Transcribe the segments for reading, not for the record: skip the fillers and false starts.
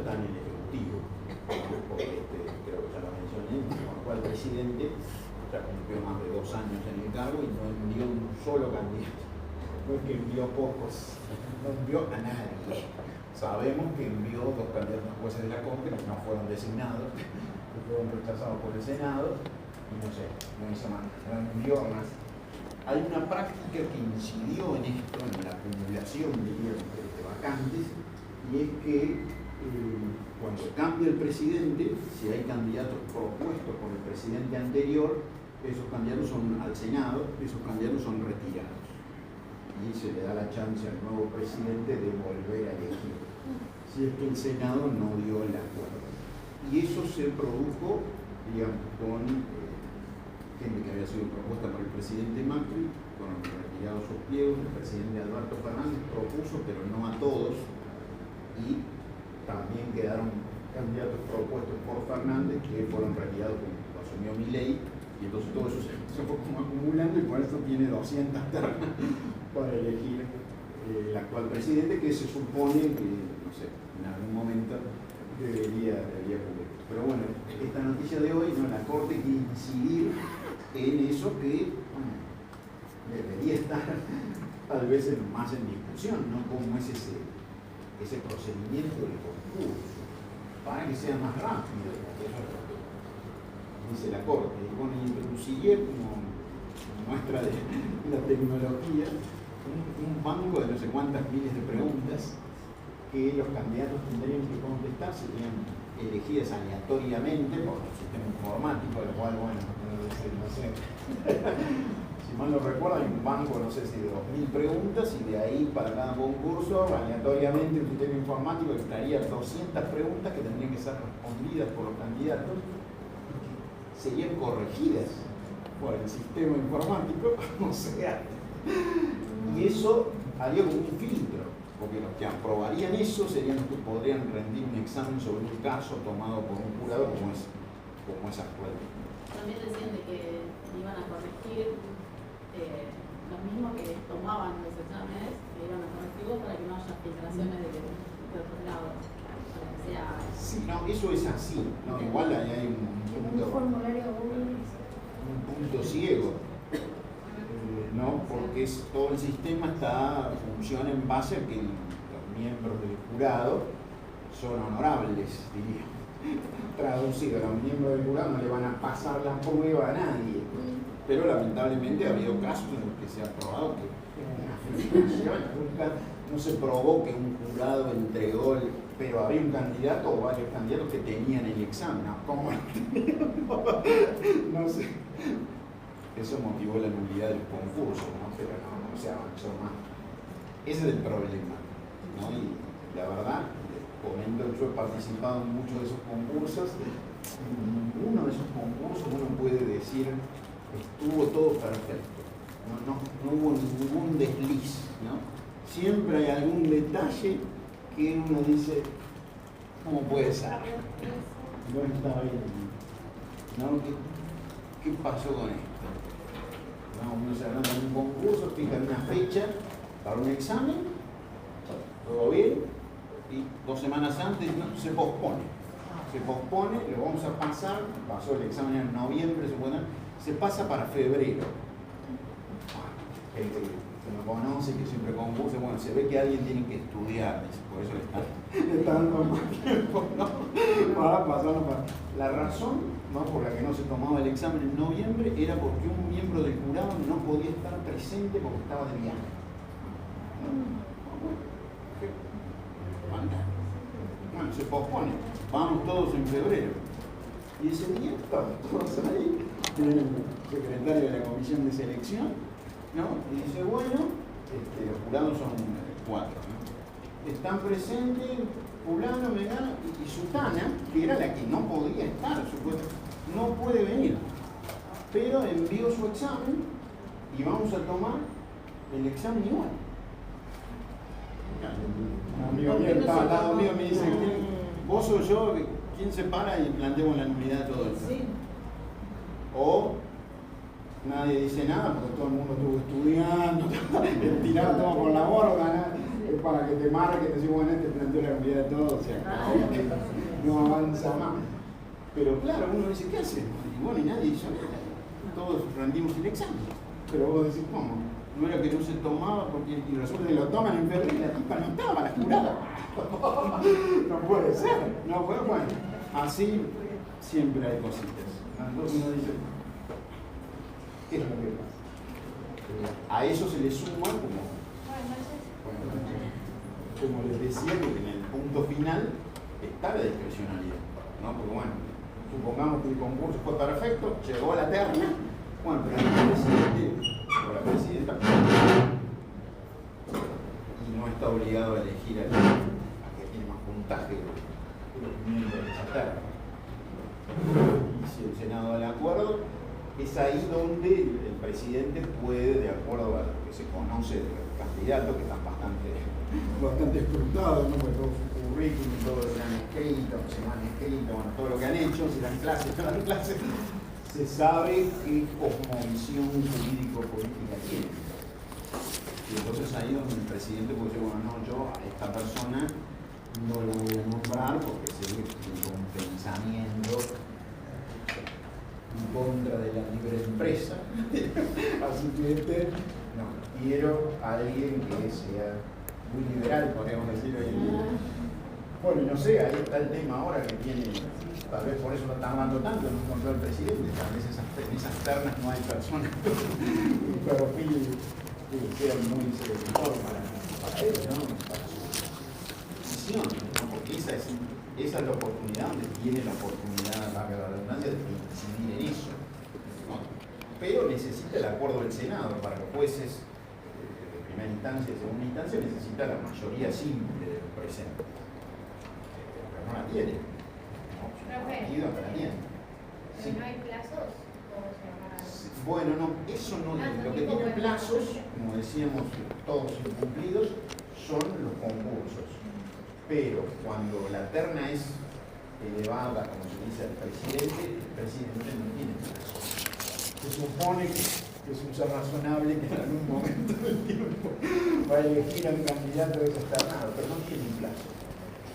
está en el Ejecutivo, porque creo que ya lo mencioné, con lo cual el presidente ya cumplió más de 2 años en el cargo y no envió un solo candidato. No es que envió pocos, no envió a nadie. Sabemos que envió 2 candidatos jueces de la Corte que no fueron designados, que fueron rechazados por el Senado, y no sé, no hizo más, no envió más. Hay una práctica que incidió en esto, en la acumulación de vacantes, y es que cuando cambia el presidente, si hay candidatos propuestos por el presidente anterior, esos candidatos son al Senado, esos candidatos son retirados. Y se le da la chance al nuevo presidente de volver a elegir, si es que el Senado no dio el acuerdo. Y eso se produjo, digamos, con gente que había sido propuesta por el presidente Macri, con retirados sus pliegos. El presidente Alberto Fernández propuso, pero no a todos, y también quedaron candidatos propuestos por Fernández que fueron retirados cuando asumió Milei, y entonces todo eso se fue como acumulando, y por eso tiene 200 ternas para elegir el actual presidente, que se supone que, no sé, en algún momento debería cumplir. Pero bueno, esta noticia de hoy, ¿no? La Corte quiere incidir en eso que debería estar tal vez más en discusión, ¿no? Cómo es ese procedimiento del concurso, para que sea más rápido. Dice la Corte, y bueno, inclusive como muestra de la tecnología, un banco de no sé cuántas miles de preguntas que los candidatos tendrían que contestar, serían elegidas aleatoriamente por el sistema informático, lo cual, bueno, no sé, si mal no recuerdo, hay un banco, no sé si de 2000 preguntas, y de ahí para cada concurso, aleatoriamente un sistema informático extraería 200 preguntas que tendrían que ser respondidas por los candidatos, serían corregidas por el sistema informático, o sea, y eso haría como un filtro, porque los que aprobarían eso serían los que podrían rendir un examen sobre un caso tomado por un jurado como es actualmente. También decían de que iban a corregir los mismos que tomaban los exámenes, que iban a corregirlos para que no haya filtraciones de otros lados. Sí, no, eso es así, ¿no? Igual ahí hay un punto ciego, ¿no? Porque todo el sistema funciona en base a que los miembros del jurado son honorables, diría. Traducido, los miembros del jurado no le van a pasar la prueba a nadie, pero lamentablemente ha habido casos en los que se ha probado que nunca no se probó que un jurado entregó pero había un candidato o varios candidatos que tenían el examen. No, ¿cómo no tenían? No sé. Eso motivó la nulidad del concurso, ¿no? Pero no se avanzó más. Ese es el problema, ¿no? Y la verdad, yo he participado en muchos de esos concursos. En ninguno de esos concursos uno puede decir estuvo todo perfecto. No hubo ningún desliz, ¿no? Siempre hay algún detalle que uno dice, ¿cómo puede ser? No está bien, ¿no? ¿Qué pasó con esto? No, uno se agranda en un concurso, fijan una fecha para un examen, todo bien, y 2 semanas antes se pospone. Se pospone, lo vamos a pasar, pasó el examen en noviembre, se pasa para febrero. Gente que me conoce, que siempre concursa, bueno, se ve que alguien tiene que estudiar, por eso le están dando más tiempo, ¿no? Para pasarlo para... La razón, ¿no?, por la que no se tomaba el examen en noviembre era porque un miembro del jurado no podía estar presente porque estaba de viaje. Bueno, se pospone, vamos todos en febrero. Y ese día estaban todos ahí, el secretario de la comisión de selección, ¿no? Y dice, bueno, los jurados son 4, ¿no? Están presentes fulano, vegano y Sutana, que era la que no podía estar, no puede venir, pero envió su examen y vamos a tomar el examen igual. Un amigo mío estaba al lado mío, me dice, vos o yo, ¿quién se para y planteamos la nulidad de todo esto? Sí. O nadie dice nada porque todo el mundo estuvo estudiando, tirado todo por la borda, es para que te marque, te dice, bueno, este planteó la realidad de todo, o sea, no avanza más. Pero claro, uno dice, ¿qué hace? Y bueno, y nadie hizo nada. Todos rendimos el examen. Pero vos decís, ¿cómo? No era que no se tomaba, porque y resulta que lo toman en febrero y la tipa no estaba, la jurada. No puede ser. No puede, bueno. Así siempre hay cositas. Entonces uno dice, ¿qué es lo que pasa? A eso se le suma como les decía, que en el punto final está la discrecionalidad, ¿no? Porque bueno, supongamos que el concurso fue perfecto, llegó a la terna, bueno, pero el presidente o la presidenta y no está obligado a elegir a que tiene más puntaje de los miembros de esa terna. Y si el Senado da el acuerdo, es ahí donde el presidente puede, de acuerdo a lo que se conoce de los candidatos, que están bastante escrutados, ¿no? Porque todo su currículum, todo lo que han escrito, si no han escrito, bueno, todo lo que han hecho, si dan clases, no dan clases, se sabe qué cosmovisión jurídico-política tiene. Y entonces ahí donde el presidente puede decir, bueno, no, yo a esta persona no la voy a nombrar porque sé que tiene un pensamiento en contra de la libre empresa. Así que no, quiero a alguien que sea muy liberal, podríamos decir hoy en día. Bueno, y no sé, ahí está el tema ahora que tiene, tal vez por eso lo están hablando tanto, no encontró el presidente, tal vez en esas ternas no hay personas un perfil que sea muy seductor para él, ¿no? Para su visión, ¿no? Porque esa es la oportunidad donde tiene la oportunidad, valga la redundancia, de incidir en eso, ¿no? Pero necesita el acuerdo del Senado para los jueces de primera instancia y segunda instancia, necesita la mayoría simple del presente. Pero no la tiene. No, no la tiene. ¿Pero no hay plazos? Bueno, no, eso no. Lo que tiene plazos, como decíamos, todos incumplidos, son los concursos. Pero cuando la terna es elevada, como se dice al presidente, el presidente no tiene plazos. Se supone que es un ser razonable que en algún momento del tiempo va a elegir a un candidato desesternado, pero no tiene plazo.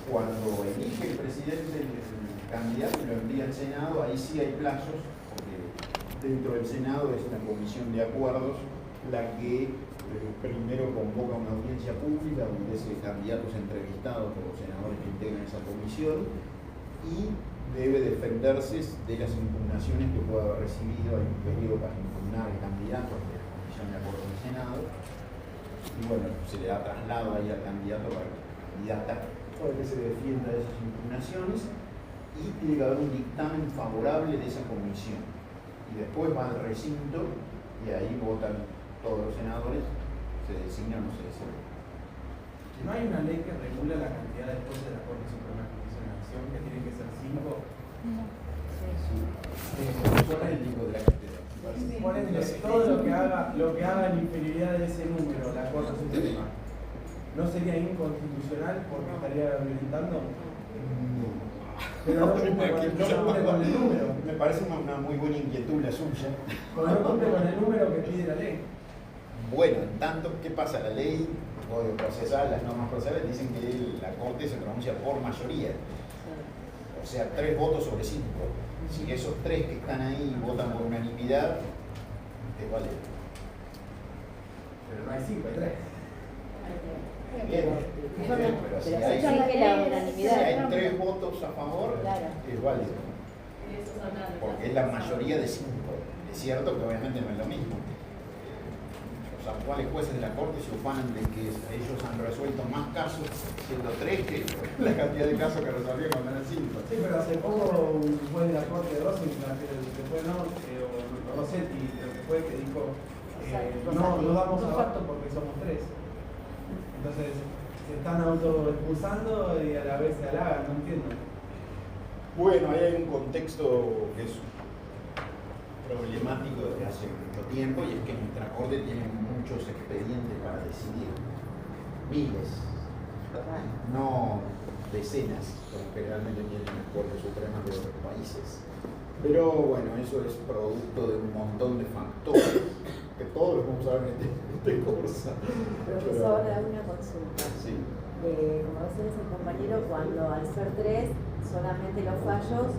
Cuando elige el presidente el candidato y lo envía al Senado, ahí sí hay plazos, porque dentro del Senado es la comisión de acuerdos la que primero convoca una audiencia pública donde ese candidato es entrevistado por los senadores que integran esa comisión y debe defenderse de las impugnaciones que pueda haber recibido. Hay un periodo para impugnar el candidato ante la comisión de acuerdos del Senado y bueno, se le da traslado ahí al candidato para que la candidata para que se defienda de esas impugnaciones y tiene que haber un dictamen favorable de esa comisión y después va al recinto y ahí votan todos los senadores, se designa o no se designa. ¿No hay una ley que regula la cantidad de jueces de la Corte Suprema de Justicia de la Nación, que tiene que ser 5? No. ¿Cuál es el tipo de la cantidad? Por ende, todo lo que haga en inferioridad de ese número la Corte Suprema, ¿no sería inconstitucional porque estaría violentando? Pero no cumple con el número. Me parece una muy buena inquietud la suya. Porque no cumple con el número que pide la ley. Bueno, en tanto, ¿qué pasa? La ley procesal, las normas procesales dicen que la Corte se pronuncia por mayoría. O sea, 3 votos sobre 5. Si esos 3 que están ahí votan por unanimidad, es válido. Pero no hay 5, hay 3. Bien, pero si hay 3 votos a favor, es válido. Porque es la mayoría de 5. Es cierto que obviamente no es lo mismo. Los actuales jueces de la Corte se ufanan de que ellos han resuelto más casos siendo 3 que la cantidad de casos que resolvieron cuando eran 5. Sí, pero hace poco un juez de la Corte de Rosenthal, que fue Rossetti, que fue que dijo no damos abasto porque somos 3. Entonces se están autoexpulsando y a la vez se halagan, no entiendo. Bueno, ahí hay un contexto que es problemático desde hace mucho tiempo y es que nuestra Corte tiene muchos expedientes para decidir. Miles, no decenas, como generalmente tienen las Cortes Supremas de otros países. Pero bueno, eso es producto de un montón de factores que todos los vamos a ver en este curso. Profesor, una consulta. Sí. Como recién dice el compañero, cuando al ser 3, solamente los fallos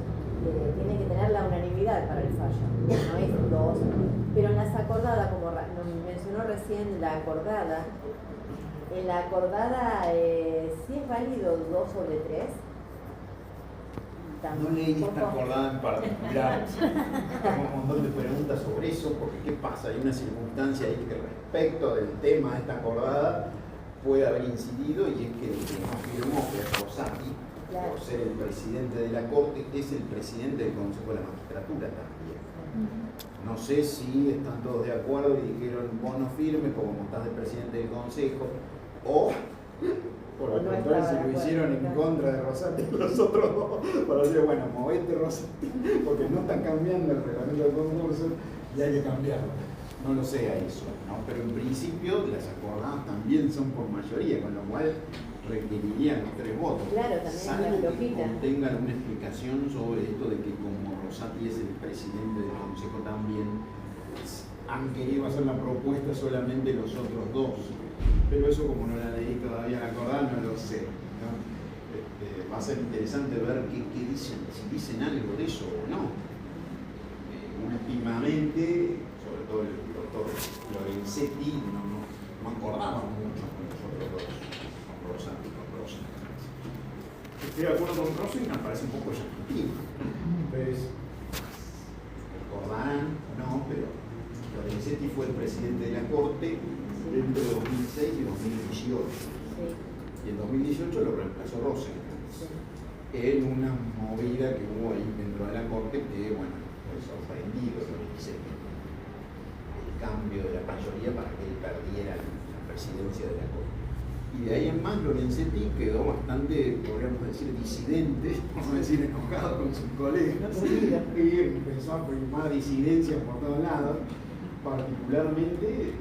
tienen que tener la unanimidad para el fallo, no es 2. Pero en las acordadas, como mencionó recién la acordada, en la acordada ¿sí es válido 2 sobre 3? No leí esta acordada en particular. Tengo un montón de preguntas sobre eso, porque ¿qué pasa? Hay una circunstancia ahí que respecto del tema de esta acordada puede haber incidido, y es que el que no firmó, que es Rosati, por ser el presidente de la Corte, es el presidente del Consejo de la Magistratura también. No sé si están todos de acuerdo y dijeron vos no firmes como estás de presidente del Consejo, o por el contrario, si lo hicieron en contra de Rosati los otros dos, para decir, bueno, movete Rosati, porque no están cambiando el reglamento del concurso y hay que cambiarlo. No lo sé a eso, ¿no? Pero en principio las acordadas también son por mayoría, con lo cual requerirían los 3 votos. Claro, también salvo la que contengan una explicación sobre esto de que como Rosati es el presidente del Consejo también, han querido hacer la propuesta solamente los otros 2. Pero eso, como no la leí todavía la acordada, no lo sé, ¿no? Va a ser interesante ver qué dicen, si dicen algo de eso o no. Últimamente, sobre todo el doctor Lorenzetti, no acordaba mucho con los otros 2, con Rosati y con Rosencrantz. Estoy de acuerdo con Rosencrantz, me parece un poco llamativo. Entonces, recordarán, no, pero Lorenzetti fue el presidente de la Corte entre 2006 y 2018. Y en 2018 lo reemplazó Rosencrantz en una movida que hubo ahí dentro de la Corte que, bueno, fue sorprendido, el cambio de la mayoría para que él perdiera la presidencia de la Corte. Y de ahí en más Lorenzetti quedó bastante, podríamos decir, disidente, por no decir enojado con sus colegas, y empezó a primar disidencia por todos lados, particularmente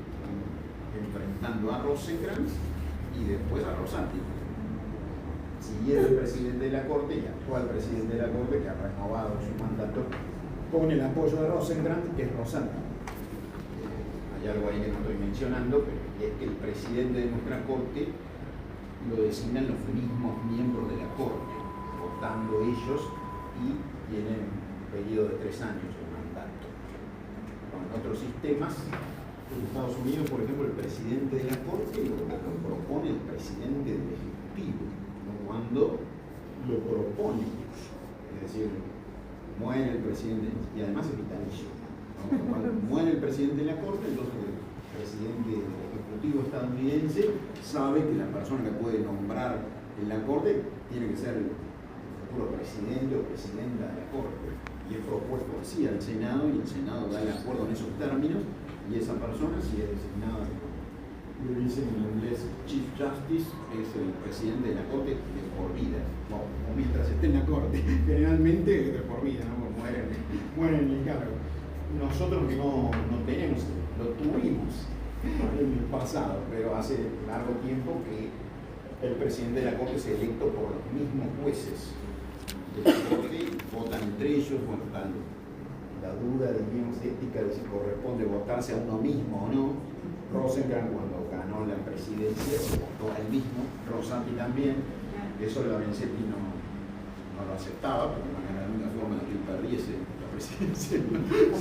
enfrentando a Rosencrantz y después a Rosati. Siguiendo el presidente de la Corte y actual presidente de la Corte, que ha renovado su mandato con el apoyo de Rosencrantz, que es Rosati. Hay algo ahí que no estoy mencionando, pero es que el presidente de nuestra Corte lo designan los mismos miembros de la Corte, votando ellos, y tienen un periodo de 3 años de mandato. En otros sistemas, en Estados Unidos, por ejemplo, el presidente de la Corte lo propone el presidente del Ejecutivo, ¿no? Cuando lo propone, es decir, muere el presidente, y además es vitalicio, ¿no? Cuando muere el presidente de la Corte, entonces el presidente del Ejecutivo estadounidense sabe que la persona que puede nombrar en la Corte tiene que ser el futuro presidente o presidenta de la Corte, y es propuesto así al Senado, y el Senado da el acuerdo en esos términos, y esa persona, si es designada, lo dicen en inglés, Chief Justice, es el presidente de la Corte de por vida, o mientras esté en la Corte, generalmente de por vida, ¿no? Mueren en el cargo. Nosotros no tenemos, lo tuvimos en el pasado, pero hace largo tiempo que el presidente de la Corte es electo por los mismos jueces de la Corte, votan entre ellos, bueno, tal la duda, digamos, ética de si corresponde votarse a uno mismo o no. Rosencrantz, cuando ganó la presidencia, se votó a él mismo, Rosati también. Eso Lorenzetti no lo aceptaba, porque era la única forma de que él perdiese la presidencia.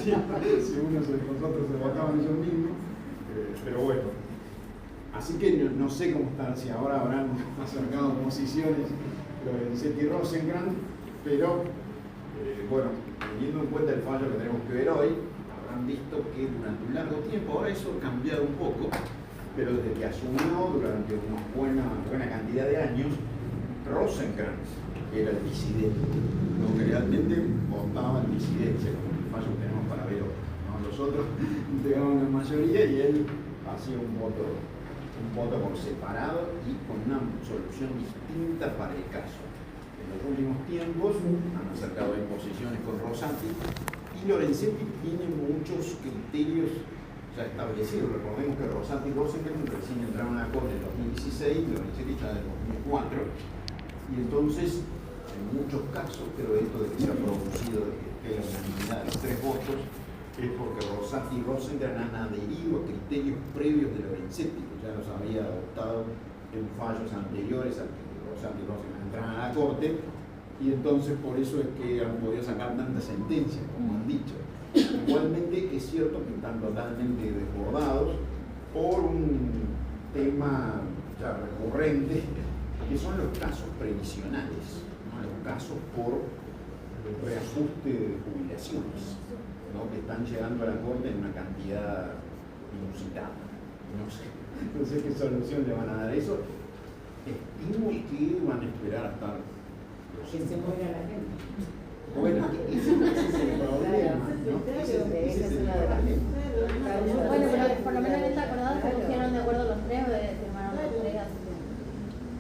Si nosotros se votaban ellos mismos. Pero bueno, así que no sé cómo están, si ahora habrán acercado posiciones Lorenzetti y Rosencrantz, pero bueno, teniendo en cuenta el fallo que tenemos que ver hoy, habrán visto que durante un largo tiempo, ahora eso ha cambiado un poco, pero desde que asumió durante una buena cantidad de años, Rosencrantz era el disidente, lo que realmente votaba en disidencia, como el fallo que tenemos para ver hoy, ¿no? Los otros integraban la mayoría y él hacía un voto por separado y con una solución distinta para el caso. En los últimos tiempos han acercado imposiciones con Rosati, y Lorenzetti tiene muchos criterios ya establecidos. Recordemos que Rosati y Rosencrantz recién entraron a la Corte en 2016, Lorenzetti ya en 2004, y entonces en muchos casos, pero esto de que se ha producido de que que la unanimidad de los 3 votos es porque Rosati y Rosengren han adherido a criterios previos de Lorenzetti, que ya los había adoptado en fallos anteriores a que Rosati y Rosengren entraran a la Corte, y entonces por eso es que han podido sacar tantas sentencias, como han dicho. Igualmente es cierto que están totalmente desbordados por un tema ya recurrente, que son los casos previsionales, ¿no? Los casos por reajuste de jubilaciones, ¿no? Que están llegando a la Corte en una cantidad inusitada. No sé qué solución le van a dar a eso. Estimo que van a esperar hasta Que se muera la gente. bueno, ese es el problema, ¿no? Ese es el problema. Bueno, pero por lo menos en esta acordada se pusieron de acuerdo los 3 o firmaron los 3 así que...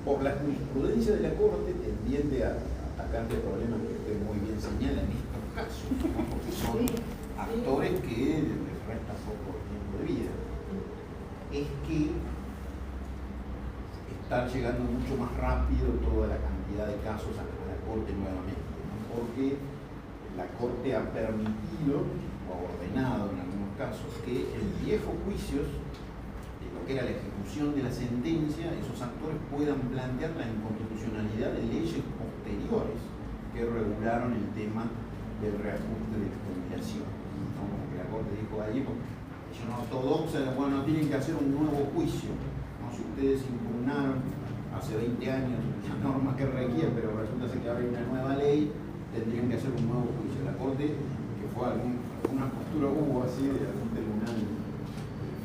Por la jurisprudencia de la Corte tendiente a atacar el problema que usted muy bien señala en estos casos, ¿no? Porque son actores que les resta poco tiempo de vida. Es que está llegando mucho más rápido toda la cantidad de casos a la Corte nuevamente, ¿no? Porque la Corte ha permitido o ha ordenado en algunos casos que en viejos juicios de lo que era la ejecución de la sentencia, esos actores puedan plantear la inconstitucionalidad de leyes posteriores que regularon el tema del reajuste de jubilación, ¿no? Como que la Corte dijo ahí, son ortodoxas, bueno, tienen que hacer un nuevo juicio, ¿no? Si ustedes impugnaron hace 20 años la norma que requiere, pero resulta ser que ahora hay una nueva ley, tendrían que hacer un nuevo juicio. La Corte, que fue alguna postura hubo así de algún tribunal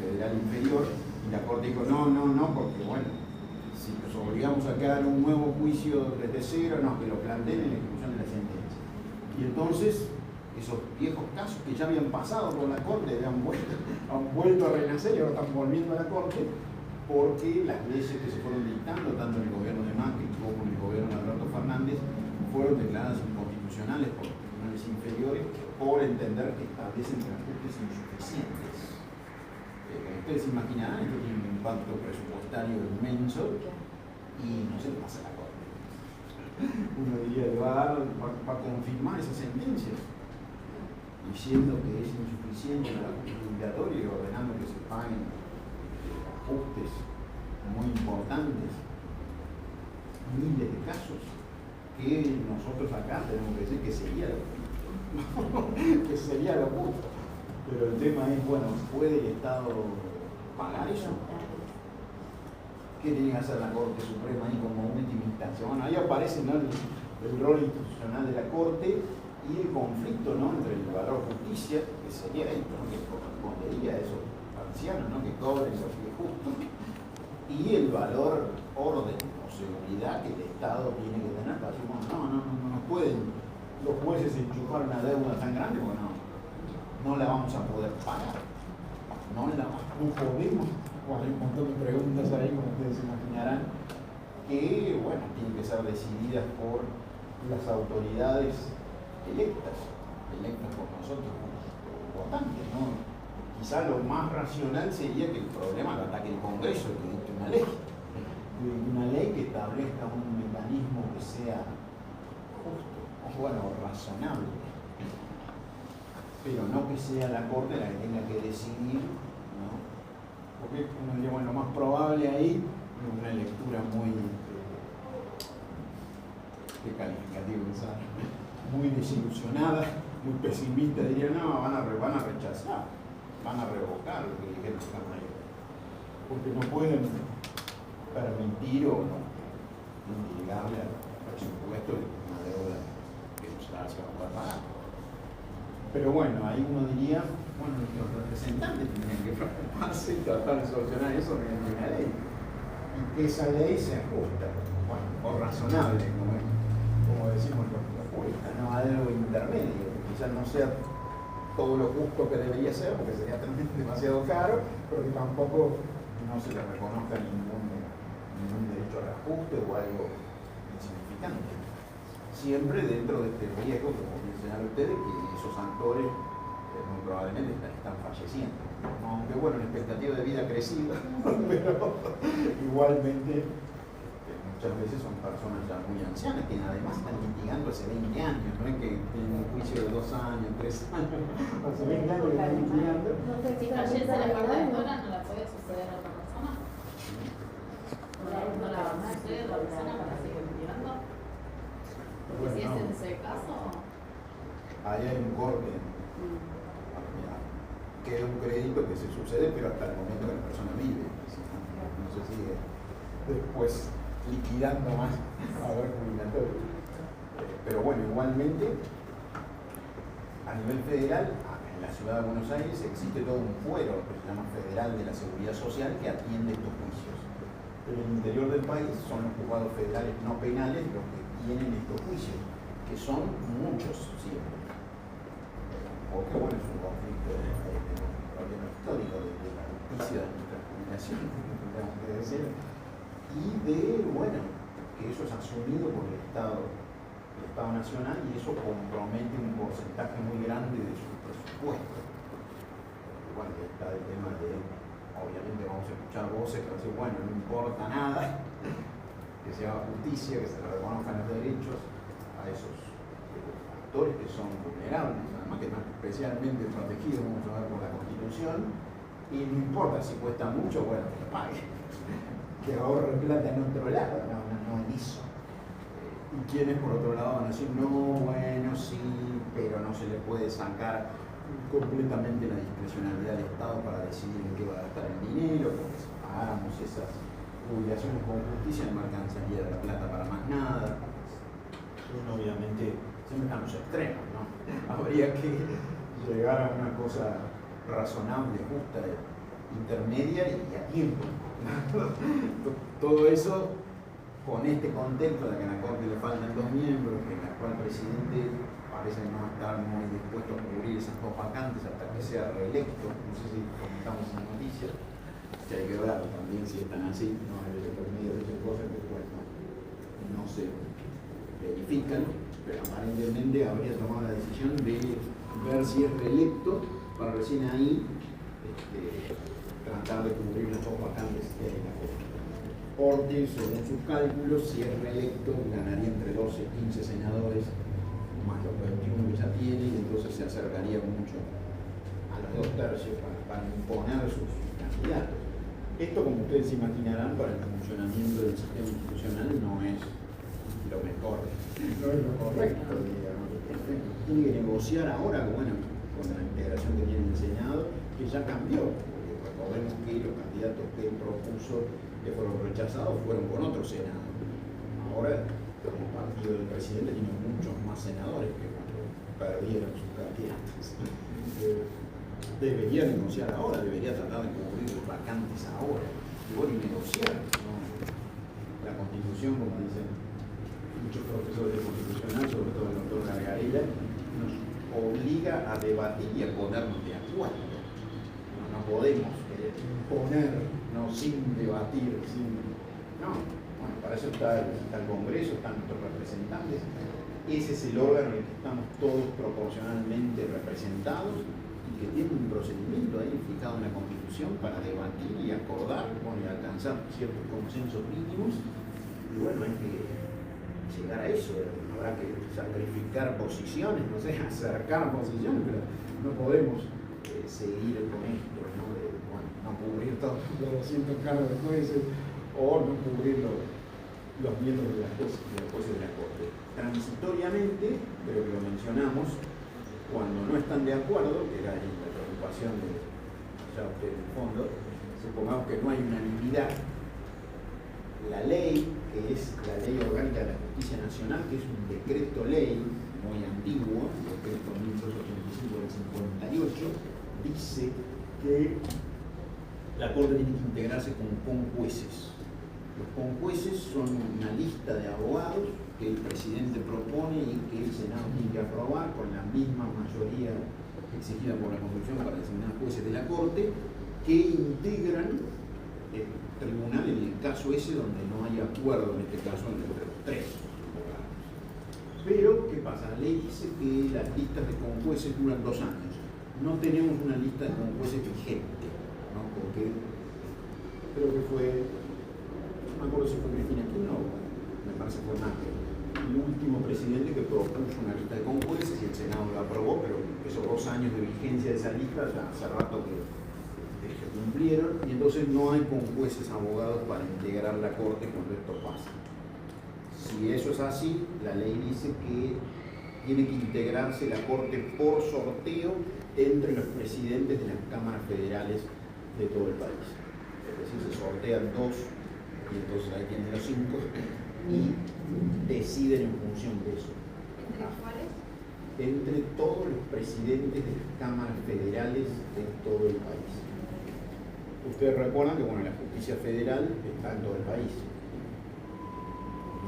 federal inferior, y la Corte dijo, no, porque bueno, si nos obligamos a crear un nuevo juicio desde cero, no, que lo planteen en la ejecución de la sentencia. Y entonces, esos viejos casos que ya habían pasado por la Corte, han vuelto a renacer y ahora están volviendo a la Corte, porque las leyes que se fueron dictando, tanto en el gobierno de Macri como en el gobierno de Alberto Fernández, fueron declaradas inconstitucionales por los tribunales inferiores por entender que establecen reajustes insuficientes. Ustedes se imaginarán, esto tiene un impacto presupuestario inmenso y no sé qué pasa en la Corte. Uno diría que va a confirmar esa sentencia, diciendo que es insuficiente el ajuste obligatorio y ordenando que se paguen ajustes muy importantes, miles de casos, que nosotros acá tenemos que decir que sería lo justo. Que sería lo justo. Pero el tema es, bueno, ¿puede el Estado pagar eso? ¿Qué tiene que hacer la Corte Suprema ahí como última instancia? Bueno, ahí aparece, ¿no?, el rol institucional de la Corte y el conflicto, ¿no?, entre el valor justicia, que sería esto, ¿no?, que correspondería a esos ancianos, ¿no?, que cobren lo que es justo, y el valor orden o seguridad que el Estado tiene que tener para decir, bueno, no pueden los jueces enchufar una deuda tan grande, porque no la vamos a poder pagar. No podemos. Bueno, hay un montón de preguntas ahí, como ustedes se imaginarán, que, bueno, tienen que ser decididas por las autoridades electas por nosotros, por votantes, ¿no? Quizá lo más racional sería que el problema lo ataque el Congreso, que dicte una ley que establezca un mecanismo que sea justo, o bueno, razonable, pero no que sea la Corte la que tenga que decidir, ¿no? Porque uno diría, bueno, lo más probable ahí es una lectura muy, qué calificativo usar, muy desilusionada, muy pesimista, diría, no, van a rechazar, van a revocar lo que dijeron esta mayoría, porque no pueden permitir o no indicarle al presupuesto de una deuda que no se va a poder pagar. Pero bueno, ahí uno diría, bueno, los representantes tendrían que preocuparse y tratar de solucionar eso mediante una ley. Y que esa ley se ajusta, bueno, o razonable, como decimos los juristas, no algo intermedio, que quizás no sea todo lo justo que debería ser, porque sería demasiado caro, pero que tampoco no se le reconozca ningún derecho al ajuste o algo insignificante. Siempre dentro de este riesgo, como mencionaron ustedes, que esos actores muy probablemente están falleciendo. Aunque bueno, la expectativa de vida ha crecido, pero igualmente muchas veces son personas ya muy ancianas que además están litigando hace 20 años, no es que tienen un juicio de 2 años, 3 años, hace 20 años que están litigando. No sé Si si fallece la verdad, correctora, ¿no la puede suceder a otra persona? ¿No la sucede a otra persona para seguir litigando? Porque Bueno, si es no. en ese caso, Ahí hay un corte, queda un crédito que se sucede, pero hasta el momento que la persona vive. No se sigue después liquidando más a ver jubilatorio. Pero bueno, igualmente, a nivel federal, en la ciudad de Buenos Aires existe todo un fuero que se llama Federal de la Seguridad Social que atiende estos juicios. En el interior del país son los juzgados federales no penales los que tienen estos juicios, que son muchos siempre. Porque bueno, es un conflicto de problema histórico de la justicia de nuestra jubilación, tenemos que decir, y de, bueno, que eso es asumido por el Estado Nacional y eso compromete un porcentaje muy grande de su presupuesto. Bueno, está el tema de, obviamente vamos a escuchar voces que van a decir, bueno, no importa nada, que se haga justicia, que se le reconozcan los derechos a esos actores que son vulnerables, además que están especialmente protegidos, vamos a ver, por la Constitución, y no importa si cuesta mucho, bueno, que lo pague, que ahorre plata en otro lado, no en eso. Y quienes por otro lado van a decir, no, bueno, sí, pero no se le puede sacar completamente la discrecionalidad del Estado para decidir en qué va a gastar el dinero, porque si pagáramos esas jubilaciones con justicia no alcanzaría la plata para más nada. Bueno, obviamente siempre están los extremos, ¿no? Habría que llegar a una cosa razonable, justa, intermedia y a tiempo. Todo eso con este contexto de que a la Corte le faltan 2 miembros, que el actual presidente parece no estar muy dispuesto a cubrir esas 2 vacantes hasta que sea reelecto. No sé si comentamos esa noticia, que hay que ver también si están así, no hay que permitir esas cosas que bueno, no se verifican, pero aparentemente habría tomado la decisión de ver si es reelecto para recién ahí tratar de cubrir las 2 vacantes que hay en la Corte. Porque, según sus cálculos, si es reelecto, ganaría entre 12 y 15 senadores, más los 21 que ya tiene, y entonces se acercaría mucho a los 2 tercios para imponer sus candidatos. Esto, como ustedes imaginarán, para el funcionamiento del sistema institucional no es lo mejor, no es lo correcto, digamos. Tiene que negociar ahora, bueno, con la integración que tiene el Senado, que ya cambió, porque recordemos que los candidatos que él propuso que fueron rechazados fueron con otro Senado. Ahora el partido del presidente tiene muchos más senadores que cuando perdieron sus candidatos. Debería negociar ahora, debería tratar de cubrir los vacantes ahora. Y bueno, y negociar, ¿no? La Constitución, como dicen muchos profesores de constitucional, sobre todo el doctor Gargarella, nos obliga a debatir y a ponernos de acuerdo. No podemos imponer, no sin debatir, no. Bueno, para eso está el Congreso, están nuestros representantes. Ese es el órgano en el que estamos todos proporcionalmente representados y que tiene un procedimiento ahí fijado en la Constitución para debatir y acordar, bueno, y alcanzar ciertos consensos mínimos. Y bueno, hay que llegar a eso. Habrá que sacrificar posiciones, no sé, acercar posiciones, pero no podemos seguir con esto, ¿no? No cubrir todos los 200 cargos de jueces o no cubrir los miembros de las jueces de la Corte. Transitoriamente, pero que lo mencionamos, cuando no están de acuerdo, que era la preocupación de ya usted en el fondo, supongamos que no hay unanimidad, la ley, que es la Ley Orgánica de la Justicia Nacional, que es un decreto ley muy antiguo, el decreto 1285 del 58, dice que la Corte tiene que integrarse con jueces. Los conjueces son una lista de abogados que el presidente propone y que el Senado tiene que aprobar con la misma mayoría exigida por la Constitución para designar jueces de la Corte, que integran el tribunal en el caso ese donde no hay acuerdo, en este caso entre los 3 abogados. Pero, ¿qué pasa? La ley dice que las listas de conjueces duran 2 años. No tenemos una lista de conjueces vigente, ¿no? Porque creo que fue, no me acuerdo si fue Cristina Kirchner o me parece fue Macri, el último presidente que propuso una lista de conjueces y el Senado lo aprobó, pero esos 2 años de vigencia de esa lista ya hace rato que se cumplieron, y entonces no hay conjueces abogados para integrar la Corte cuando esto pasa. Si eso es así, la ley dice que tiene que integrarse la Corte por sorteo entre los presidentes de las cámaras federales de todo el país. Es decir, se sortean 2 y entonces ahí tienen los 5 y deciden en función de eso. ¿Entre cuáles? Entre todos los presidentes de las cámaras federales de todo el país. Ustedes recuerdan que bueno, la justicia federal está en todo el país.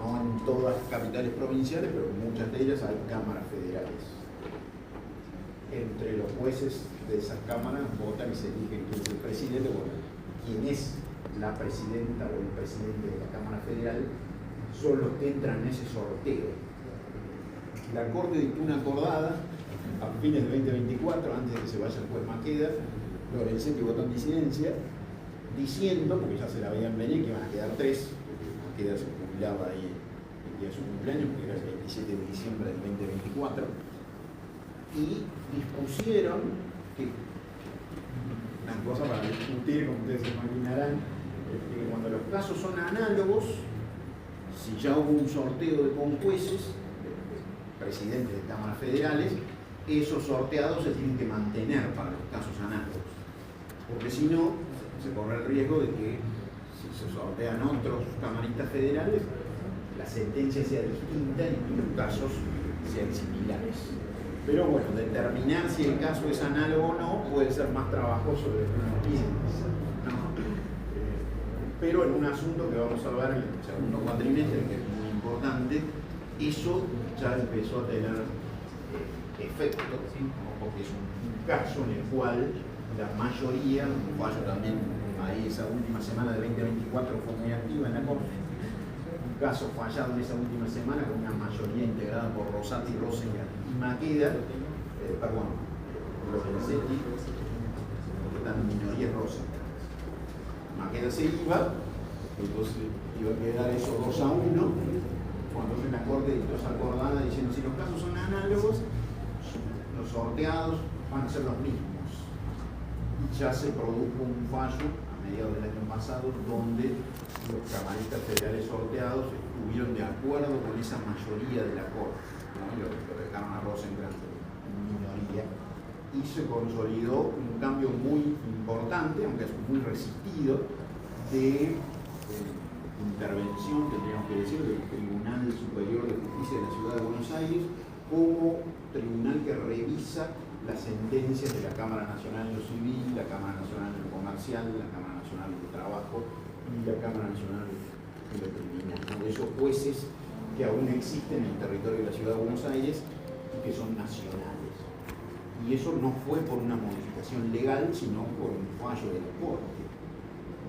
No en todas las capitales provinciales, pero en muchas de ellas hay cámaras federales. Entre los jueces de esas cámaras votan y se eligen quién es el presidente, bueno, quién es la presidenta o el presidente de la Cámara Federal, son los que entran en ese sorteo. La Corte dictó una acordada a fines de 2024, antes de que se vaya el juez Maqueda, Lorenzetti votó en disidencia, diciendo, porque ya se la veían venir, que iban a quedar 3, porque Maqueda se jubilaba ahí el día de su cumpleaños, que era el 27 de diciembre del 2024, y dispusieron que, una cosa para discutir, como ustedes se imaginarán, que cuando los casos son análogos, si ya hubo un sorteo de conjueces, presidentes de cámaras federales, esos sorteados se tienen que mantener para los casos análogos. Porque si no, se corre el riesgo de que si se sortean otros camaristas federales, la sentencia sea distinta y los casos sean similares. Pero bueno, determinar si el caso es análogo o no puede ser más trabajoso de lo que uno piensa, ¿no? Pero en un asunto que vamos a ver en el segundo cuatrimestre, que es muy importante, eso ya empezó a tener efecto, ¿sí? Porque es un caso en el cual la mayoría, un fallo también ahí esa última semana de 2024 fue muy activa en la Corte, un caso fallado en esa última semana con una mayoría integrada por Rosati, Rosengart y Maqueda, Lorenzetti, la minoría es Rosengart. Maqueda se iba, entonces iba a quedar eso 2-1, cuando en la Corte dictó esa acordada diciendo si los casos son análogos, los sorteados van a ser los mismos. Y ya se produjo un fallo a mediados del año pasado donde los camaristas federales sorteados estuvieron de acuerdo con esa mayoría de la Corte, ¿no? Lo dejaron a Rosengart en minoría, y se consolidó un cambio muy importante, aunque es muy resistido, de intervención, tendríamos que decir, del Tribunal Superior de Justicia de la Ciudad de Buenos Aires como tribunal que revisa las sentencias de la Cámara Nacional de lo Civil, la Cámara Nacional de lo Comercial, la Cámara Nacional de Trabajo y la Cámara Nacional de lo Criminal, ¿no? Esos jueces que aún existen en el territorio de la Ciudad de Buenos Aires y que son nacionales. Y eso no fue por una modificación legal, sino por un fallo de la Corte,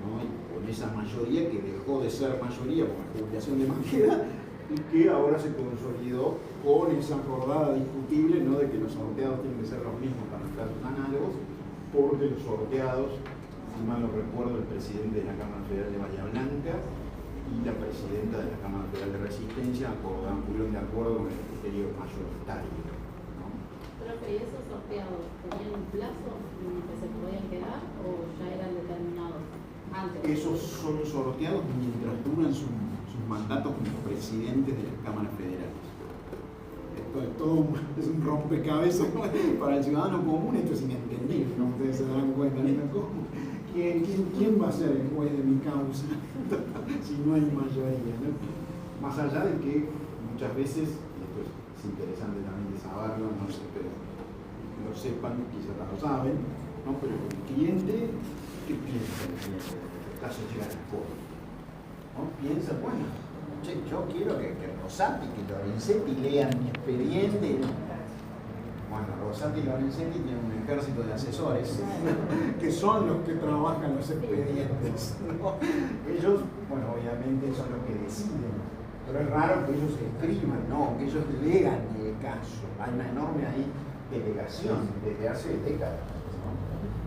¿no? Y con esa mayoría que dejó de ser mayoría con la jubilación de Maqueda y que ahora se consolidó con esa acordada discutible, ¿no? De que los sorteados tienen que ser los mismos para los casos análogos, porque los sorteados, si mal no recuerdo, el presidente de la Cámara Federal de Bahía Blanca y la presidenta de la Cámara Federal de Resistencia estuvieron de acuerdo con el criterio mayoritario, ¿no? Profe, ¿y esos sorteados tenían un plazo en el que se podían quedar o ya eran determinados antes? Esos son sorteados mientras duran sus mandatos como presidentes de las cámaras federales. Esto es todo es un rompecabezas para el ciudadano común, esto es inentendible, ¿no? Ustedes se darán cuenta, ¿no? ¿Quién va a ser el juez de mi causa si no hay mayoría, ¿no? Más allá de que muchas veces, y esto es interesante también de saberlo, no sé, pero lo sepan, quizás lo saben, ¿no? Pero el cliente, ¿qué piensa el cliente? En el caso llega a la Corte, ¿no? Piensa, bueno, che, yo quiero que Rosati, que Lorenzetti lean mi expediente. Bueno, Rosati y Lorenzetti tienen un ejército de asesores que son los que trabajan los expedientes, ¿no? Ellos, bueno, obviamente son los que deciden, pero es raro que ellos escriban, ¿no? Que ellos lean el caso. Hay una enorme ahí delegación desde hace décadas, ¿no?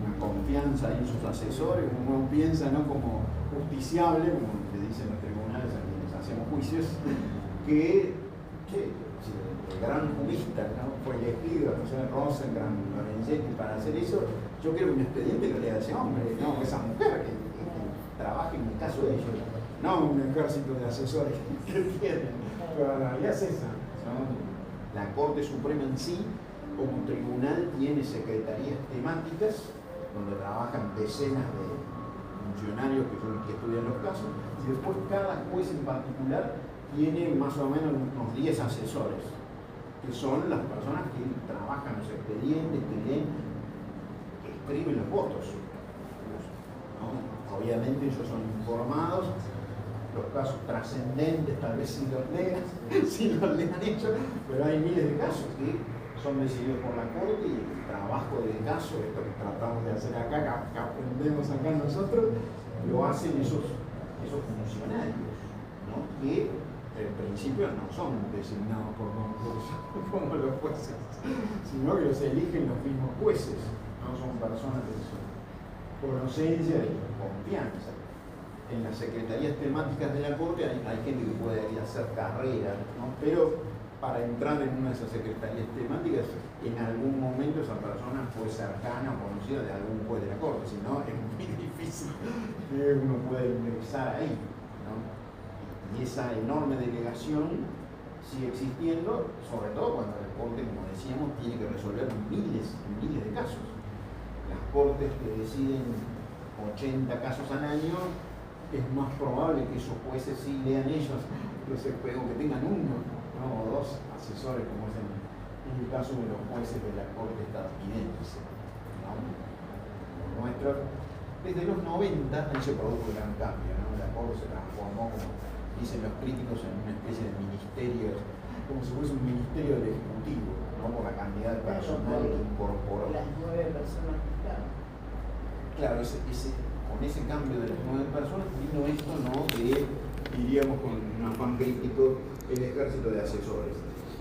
Una confianza en sus asesores, uno piensa, ¿no? Como justiciable, como le dicen los tribunales a quienes hacemos juicios, que el gran jurista, ¿no? Fue elegido, la persona Rosenkrantz, Lorenzetti, para hacer eso. Yo quiero que un expediente lo lea ese hombre, no esa mujer que trabaje en el caso de ellos, no un ejército de asesores que tienen. Pero la realidad es esa, ¿no? La Corte Suprema en sí, como tribunal, tiene secretarías temáticas donde trabajan decenas de funcionarios que son los que estudian los casos, y después cada juez en particular tiene más o menos unos 10 asesores, que son las personas que trabajan los expedientes, que leen, que escriben los votos, ¿no? Obviamente ellos son informados, los casos trascendentes tal vez si los lean ellos, pero hay miles de casos que son decididos por la Corte, y el trabajo del caso, esto que tratamos de hacer acá, que aprendemos acá nosotros, lo hacen esos funcionarios, ¿no? Que en principio no son designados por concurso como los jueces, sino que los eligen los mismos jueces, no son personas de su conocencia y confianza. En las secretarías temáticas de la Corte hay gente que puede ir a hacer carrera, ¿no? Pero para entrar en una de esas secretarías temáticas, en algún momento esa persona fue cercana o conocida de algún juez de la Corte, si no es muy difícil que uno pueda ingresar ahí, ¿no? Y esa enorme delegación sigue existiendo, sobre todo cuando la Corte, como decíamos, tiene que resolver miles y miles de casos. Las Cortes que deciden 80 casos al año, es más probable que esos jueces sí lean ellos, que tengan uno, ¿no? O dos asesores, como es en el caso de los jueces de la Corte estadounidense, ¿no? Nuestro, desde los 90 ahí se produjo un gran cambio, ¿no? La Corte se transformó, como dicen los críticos, en una especie de ministerio, como si fuese un ministerio del Ejecutivo, ¿no? Por la cantidad de personal que incorporó. Las 9 personas que estaban. Claro, con ese cambio de las 9 personas vino esto, ¿no? De, diríamos con un afán crítico, el ejército de asesores.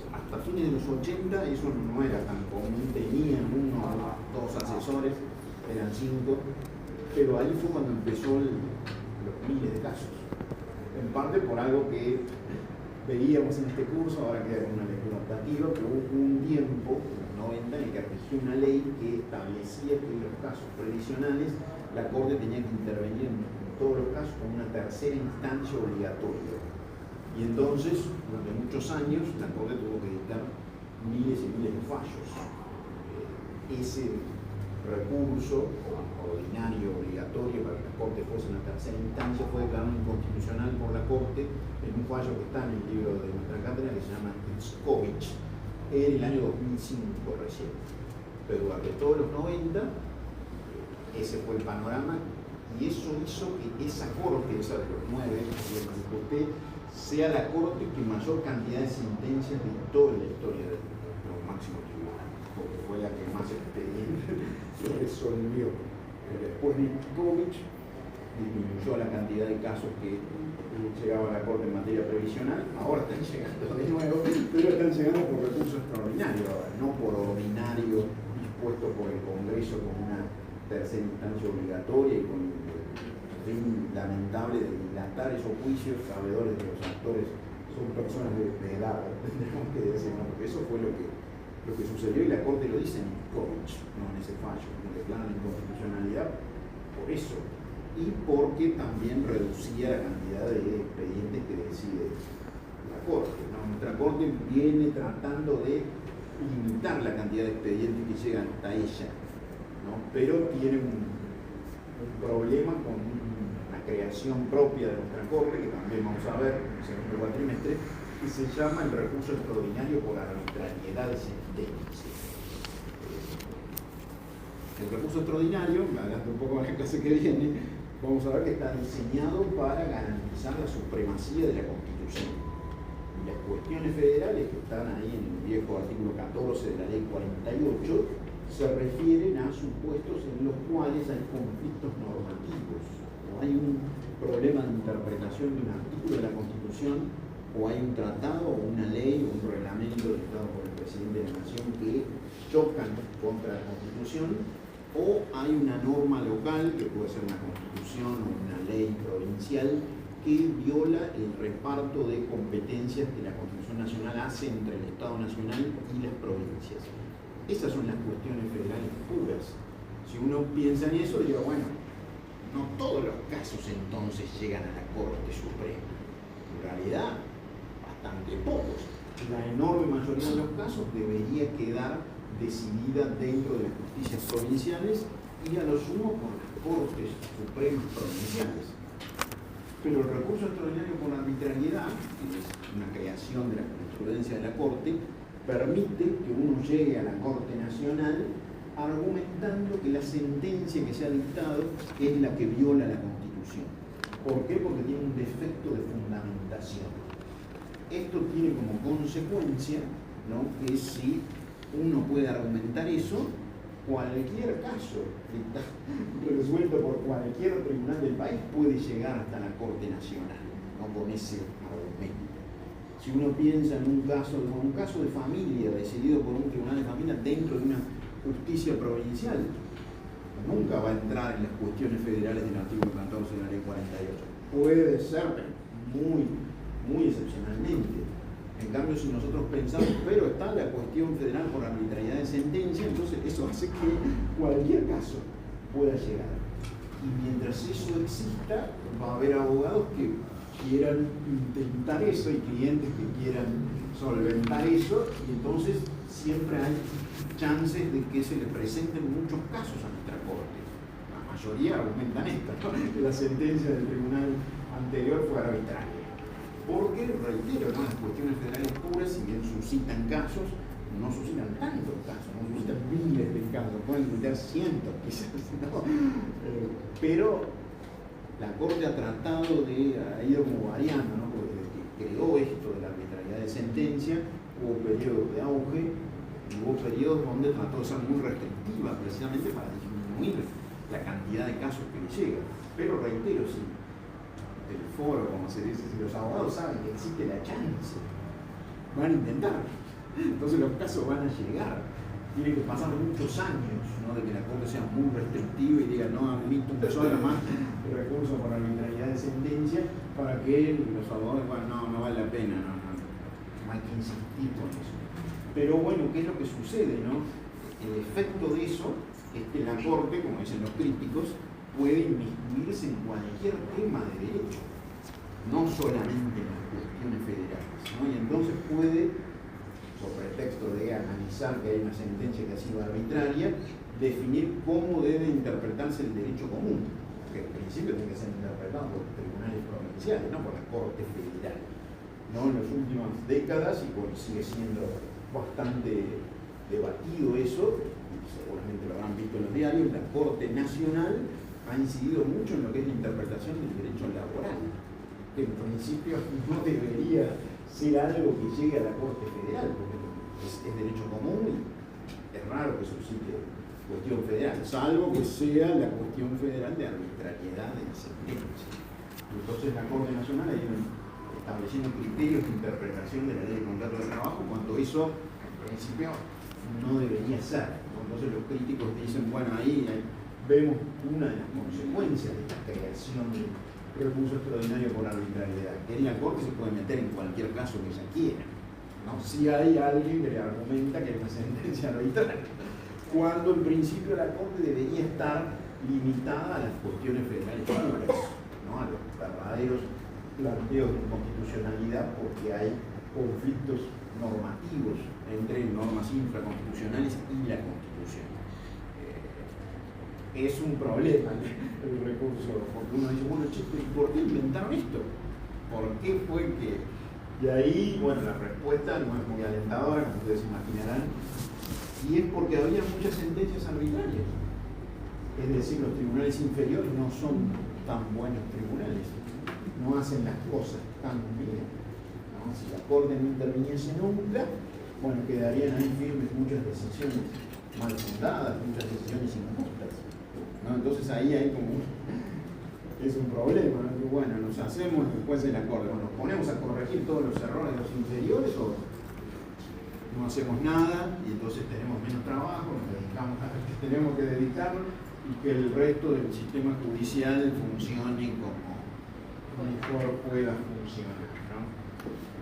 Hasta fines de los 80 eso no era tan común, tenían 1 o 2 asesores, eran 5, pero ahí fue cuando empezó los miles de casos. En parte por algo que veíamos en este curso, ahora queda una lectura optativa, que hubo un tiempo, en los 90, en el que rigió una ley que establecía que en los casos previsionales la Corte tenía que intervenir en todos los casos con una tercera instancia obligatoria. Y entonces, durante muchos años, la Corte tuvo que dictar miles y miles de fallos. Ese recurso ordinario, obligatorio, para que la Corte fuese una tercera instancia, fue declarado inconstitucional por la Corte en un fallo que está en el libro de nuestra cátedra, que se llama Titskovich, en el año 2005 recién. Pero durante todos los 90, ese fue el panorama, y eso hizo que esa Corte, esa de los 9, que usted, sea la Corte que mayor cantidad de sentencias de toda la historia de los máximos tribunales, porque fue la que más expedientes resolvió. Después de Titskovich disminuyó la cantidad de casos que llegaba a la Corte en materia previsional, ahora están llegando de nuevo, pero están llegando por recurso extraordinario ahora, no por ordinario dispuesto por el Congreso con una tercera instancia obligatoria y con el fin lamentable de dilatar esos juicios, sabedores de los actores son personas de edad, tendríamos que decir, ¿no? Porque eso fue lo que sucedió, y la Corte lo dice en Titskovich, no en ese fallo, que declara la inconstitucionalidad por eso, y porque también reducía la cantidad de expedientes que decide la Corte, ¿no? Nuestra Corte viene tratando de limitar la cantidad de expedientes que llegan hasta ella, ¿no? Pero tiene un problema con una creación propia de nuestra Corte, que también vamos a ver en el segundo cuatrimestre, que se llama el recurso extraordinario por arbitrariedad de sentencia. El recurso extraordinario, hablando un poco de la clase que viene, vamos a ver que está diseñado para garantizar la supremacía de la Constitución. Y las cuestiones federales que están ahí en el viejo artículo 14 de la ley 48 se refieren a supuestos en los cuales hay conflictos normativos, o hay un problema de interpretación de un artículo de la Constitución, o hay un tratado, o una ley, o un reglamento dictado por el presidente de la Nación que chocan contra la Constitución, o hay una norma local, que puede ser una Constitución o una ley provincial, que viola el reparto de competencias que la Constitución Nacional hace entre el Estado Nacional y las provincias. Esas son las cuestiones federales puras. Si uno piensa en eso, digo, bueno, no todos los casos entonces llegan a la Corte Suprema. En realidad, bastante pocos. La enorme mayoría de los casos debería quedar decidida dentro de las justicias provinciales y a lo sumo por las Cortes Supremas provinciales. Pero el recurso extraordinario por arbitrariedad, que es una creación de la jurisprudencia de la Corte, permite que uno llegue a la Corte Nacional argumentando que la sentencia que se ha dictado es la que viola la Constitución. ¿Por qué? Porque tiene un defecto de fundamentación. Esto tiene como consecuencia, ¿no?, que si uno puede argumentar eso, cualquier caso que está resuelto por cualquier tribunal del país puede llegar hasta la Corte Nacional, ¿no?, con ese argumento. Si uno piensa en un caso de familia decidido por un tribunal de familia dentro de una justicia provincial, nunca va a entrar en las cuestiones federales del artículo 14 de la ley 48. Puede ser, muy excepcionalmente. En cambio, si nosotros pensamos, pero está la cuestión federal por arbitrariedad de sentencia, entonces eso hace que cualquier caso pueda llegar. Y mientras eso exista, va a haber abogados que quieran intentar eso y clientes que quieran solventar eso, y entonces siempre hay chances de que se le presenten muchos casos a nuestra Corte. La mayoría argumentan esto, ¿no?, que la sentencia del tribunal anterior fue arbitraria. Porque, reitero, ¿no?, las cuestiones federales puras, si bien suscitan casos, no suscitan tantos casos, no suscitan miles de casos, pueden suscitar cientos quizás, ¿no? Pero la Corte ha tratado ha ido como variando, ¿no?, porque desde que creó esto de la arbitrariedad de sentencia, hubo periodos de auge, y hubo periodos donde trató de ser muy restrictiva, precisamente para disminuir la cantidad de casos que le llegan. Pero reitero, sí, el foro, como se dice, si los abogados saben que existe la chance, van a intentar, entonces los casos van a llegar. Tiene que pasar muchos años, ¿no?, de que la Corte sea muy restrictiva y diga no admito un solo más de recurso por arbitrariedad de sentencia, para que los abogados, bueno, no vale la pena, no hay que insistir con eso. Pero bueno, ¿qué es lo que sucede, no? El efecto de eso es que la Corte, como dicen los críticos, puede inmiscuirse en cualquier tema de derecho, no solamente en las cuestiones federales, ¿no? Y entonces puede, por pretexto de analizar que hay una sentencia que ha sido arbitraria, definir cómo debe interpretarse el derecho común, que en principio tiene que ser interpretado por los tribunales provinciales, no por la Corte Federal. ¿No? En las últimas décadas, y bueno, sigue siendo bastante debatido eso, seguramente lo habrán visto en los diarios, la Corte Nacional ha incidido mucho en lo que es la interpretación del derecho laboral, que en principio no debería ser algo que llegue a la Corte Federal, porque es derecho común y es raro que suscite cuestión federal, salvo que sea la cuestión federal de arbitrariedad de la sentencia. Entonces la Corte Nacional ha ido estableciendo criterios de interpretación de la ley de contrato de trabajo, cuando eso en principio no debería ser. Entonces los críticos dicen, bueno, ahí vemos una de las consecuencias de esta creación del recurso extraordinario por arbitrariedad, que en la Corte se puede meter en cualquier caso que ella quiera, ¿no? Si hay alguien que le argumenta que es una sentencia arbitraria, cuando en principio la Corte debería estar limitada a las cuestiones federales puras, ¿no?, a los verdaderos planteos de inconstitucionalidad, porque hay conflictos normativos entre normas infraconstitucionales y la Constitución. Es un problema el recurso, porque uno dice, bueno, che, ¿por qué inventaron esto? ¿Por qué fue que...? Y ahí, bueno, la respuesta no es muy alentadora, como ustedes imaginarán, y es porque había muchas sentencias arbitrarias. Es decir, los tribunales inferiores no son tan buenos tribunales, no hacen las cosas tan bien, ¿no? Si la Corte no interviniese nunca, bueno, quedarían ahí firmes muchas decisiones mal fundadas, muchas decisiones injustas, ¿no? Entonces ahí hay como es un problema, ¿no? Que bueno, nos hacemos después de la Corte, nos ponemos a corregir todos los errores de los inferiores o no hacemos nada y entonces tenemos menos trabajo, nos dedicamos a lo que tenemos que dedicarnos y que el resto del sistema judicial funcione como mejor pueda funcionar, ¿no?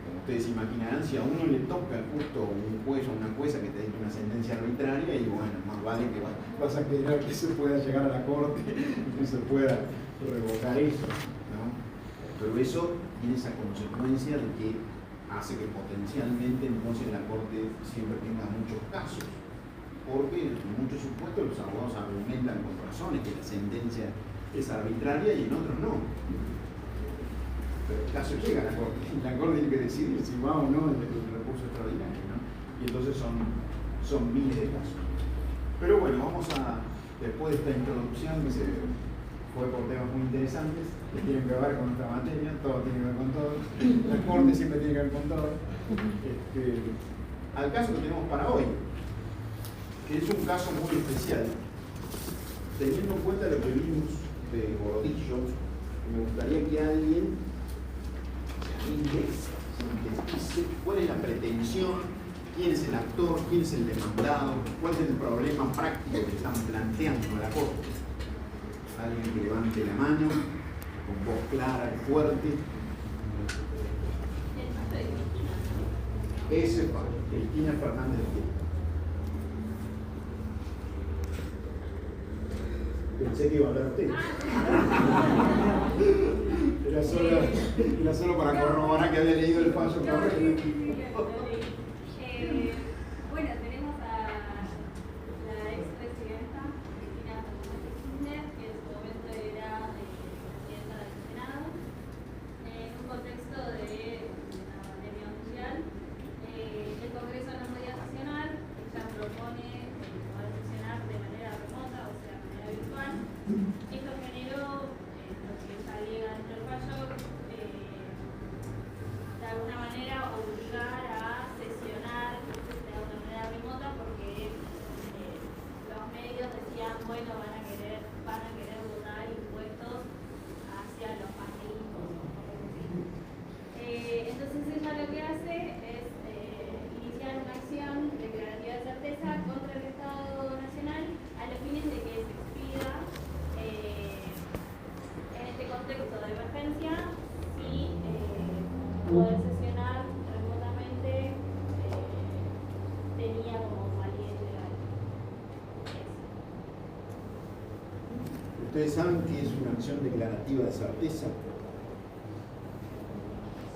Como ustedes imaginarán, si a uno le toca justo un juez o una jueza que te dicta una sentencia arbitraria, y bueno, más vale que vas a querer que se pueda llegar a la corte y que se pueda revocar eso, ¿no? Pero eso tiene esa consecuencia de que hace que potencialmente entonces la corte siempre tenga muchos casos, porque en muchos supuestos los abogados argumentan con razones que la sentencia es arbitraria y en otros no. Pero el caso llega a la corte y la corte tiene que decidir si va o no el recurso extraordinario, ¿no? Y entonces son miles de casos. Pero bueno, vamos a, después de esta introducción que se fue por temas muy interesantes, que tienen que ver con nuestra materia, todo tiene que ver con todo, la corte siempre tiene que ver con todo, al caso que tenemos para hoy, que es un caso muy especial, teniendo en cuenta lo que vimos de Gordillo, me gustaría que alguien sintetice cuál es la pretensión, quién es el actor, quién es el demandado, cuál es el problema práctico que están planteando a la corte. Alguien que levante la mano, con voz clara y fuerte. Ese es Cristina Fernández de Kirchner. Pensé que iba a hablar usted. Era solo para corroborar que había leído el fallo correcto. Bueno, tenemos a la expresidenta Cristina Fernández de Kirchner, que en su momento era presidenta del Senado, en un contexto de una pandemia mundial. El Congreso no podía sesionar, ella propone poder sesionar de manera remota, o sea, de manera virtual. Esto generó, lo que ya llega dentro del fallo, de alguna manera obligar a sesionar de alguna manera remota, porque los medios decían, bueno, van a querer votar impuestos hacia los panelistas. Entonces ella lo que hace es iniciar una acción declarativa de certeza contra el Estado Nacional a los fines de que se expida en este contexto de emergencia y poder sesionar remotamente tenía como validez legal. ¿Ustedes saben qué es una acción declarativa de certeza?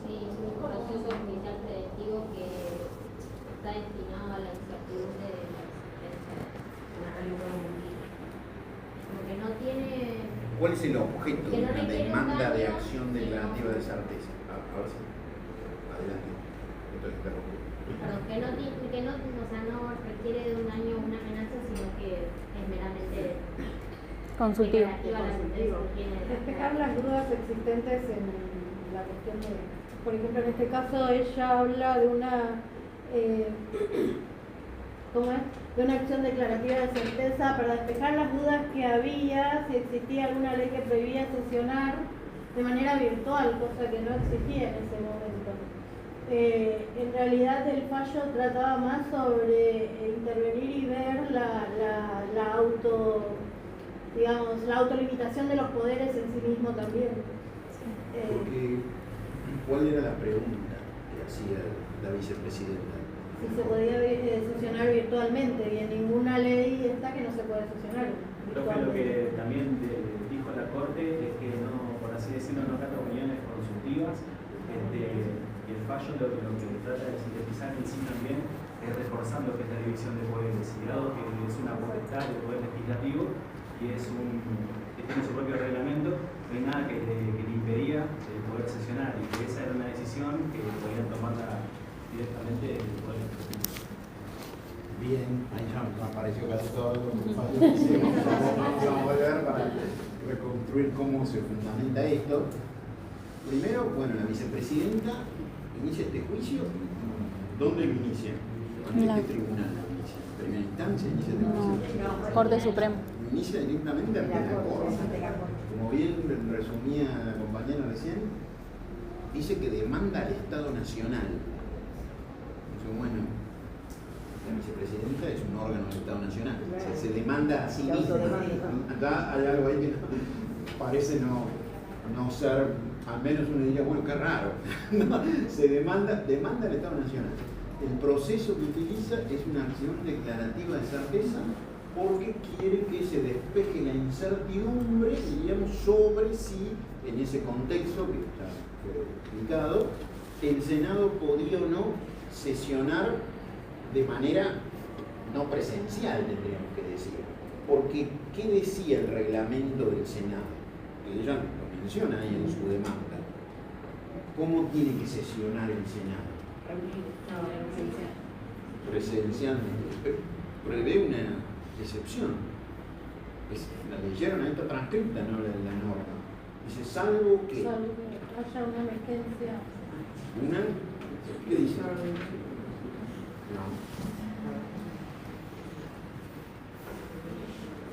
Sí, es un proceso judicial preventivo que está destinado a la incertidumbre de la existencia. Como que no tiene... ¿Cuál es el objeto Que de no una requiere un demanda de daño, acción sino- declarativa de certeza? Ahora sí. Adelante. Entonces, Perdón, o sea, no requiere de un daño o una amenaza, sino que es meramente Consultivo. declarativa la sentencia que tiene. Despejar las dudas existentes en la cuestión de, por ejemplo, en este caso ella habla de una ¿cómo es? De una acción declarativa de certeza para despejar las dudas que había si existía alguna ley que prohibía sesionar de manera virtual, cosa que no existía en ese momento. En realidad el fallo trataba más sobre intervenir y ver la autolimitación de los poderes en sí mismo también. porque, ¿cuál era la pregunta que hacía la vicepresidenta? Si se podía sesionar virtualmente, y en ninguna ley está que no se puede sesionar Creo que lo que también dijo la Corte es que no, por así decirlo, no acata opiniones consultivas, y el fallo lo que trata de sintetizar en sí también es reforzar lo que es la división de poderes, y dado que es una potestad del poder legislativo y que tiene su propio reglamento, no hay nada que le impedía poder sesionar, y que esa era una decisión que podían tomarla directamente el poder legislativo. Bien, ahí ya apareció casi todo lo que faltó. Vamos a volver para reconstruir cómo se fundamenta esto. Primero, bueno, la vicepresidenta inicia este juicio. ¿Dónde lo inicia? ¿En este tribunal lo inicia? ¿Primera instancia inicia este juicio? Corte Suprema. Lo inicia directamente ante la Corte. Como bien resumía la compañera recién, dice que demanda al Estado Nacional. Entonces, bueno, la vicepresidenta es un órgano del Estado Nacional. Se demanda a sí misma. Acá hay algo ahí que parece no no ser, al menos uno diría, bueno, qué raro. No, se demanda al Estado Nacional. El proceso que utiliza es una acción declarativa de certeza porque quiere que se despeje la incertidumbre, diríamos, sobre si en ese contexto que ya fue explicado, el Senado podría o no sesionar de manera no presencial, tendríamos que decir. Porque, ¿qué decía el reglamento del Senado? Que ella lo menciona ahí en su demanda. ¿Cómo tiene que sesionar el Senado? Presencialmente. Prevé una excepción. La leyeron, ahí está transcripta, ¿no? La norma. Dice, salvo que haya una emergencia. ¿Qué dice? No.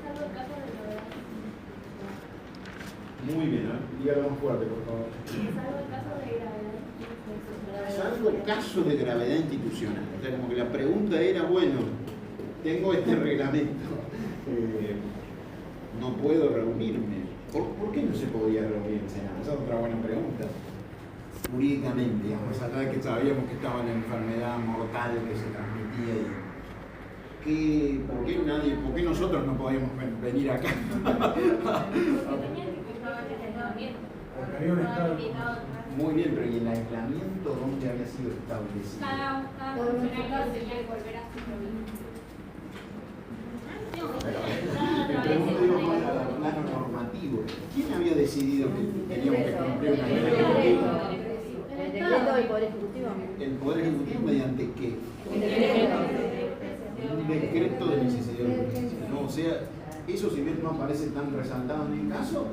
Salvo el caso de gravedad. Muy bien, dígalo más fuerte, por favor. Salvo el caso de gravedad. Salvo el caso de gravedad institucional. O sea, como que la pregunta era, bueno, tengo este reglamento, no puedo reunirme. ¿Por qué no se podía reunir el Senado? Esa es otra buena pregunta. Jurídicamente, digamos, allá de que sabíamos que estaba la enfermedad mortal que se transmitía y ¿por qué nosotros no podíamos venir acá? Muy bien, pero ¿y el aislamiento dónde había sido establecido? Cada funcionario tenía que volver a su Me pregunto yo más al plano normativo. ¿Quién había decidido que teníamos que cumplir una reglamento? El decreto del Poder Ejecutivo. ¿El Poder Ejecutivo mediante qué? Un decreto de necesidad de urgencia, ¿no? O sea, eso si bien no aparece tan resaltado en el caso,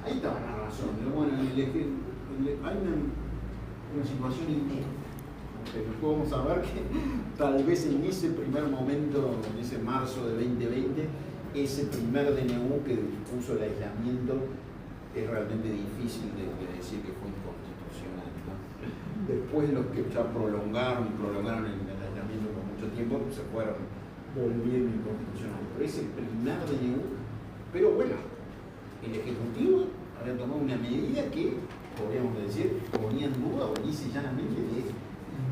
ahí estaba la razón, ¿no? Bueno, hay una situación inédita. Nos podemos saber que tal vez en ese primer momento, en ese marzo de 2020, ese primer DNU que puso el aislamiento es realmente difícil de decir que fue inconstitucional, ¿no? Después los que ya prolongaron el aislamiento por mucho tiempo se fueron volviendo inconstitucionales. Pero ese primer DNU, pero bueno, el Ejecutivo había tomado una medida que, podríamos decir, ponía en duda o lisa y llanamente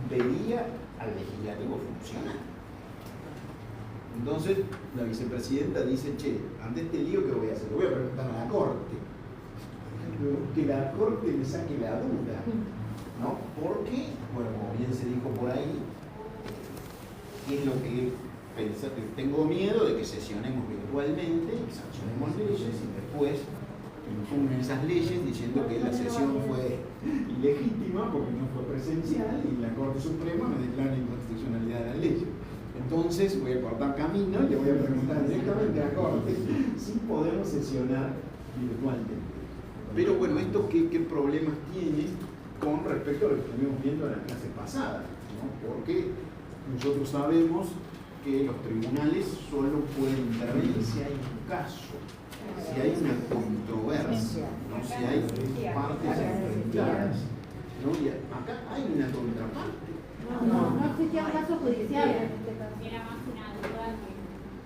impedía al legislativo funcionar. Entonces la vicepresidenta dice, che, ante este lío, ¿qué voy a hacer? Le voy a preguntar a la Corte. Que la Corte me saque la duda, ¿no? Porque, bueno, como bien se dijo por ahí, ¿qué es lo que pensé? Tengo miedo de que sesionemos virtualmente, sancionemos leyes y después impugnen esas leyes diciendo que la sesión fue ilegítima porque no fue presencial y la Corte Suprema me declara inconstitucionalidad de la ley. Entonces voy a cortar camino y le voy a preguntar directamente a la Corte si podemos sesionar virtualmente. Pero bueno, ¿esto qué problemas tiene con respecto a lo que estuvimos viendo en la clase pasada? ¿No? Porque nosotros sabemos que los tribunales solo pueden intervenir si hay un caso, si hay una controversia, ¿no? Si hay partes enfrentadas, ¿no? Y acá hay una contraparte. No existía un caso judicial en este caso. Era más una duda que...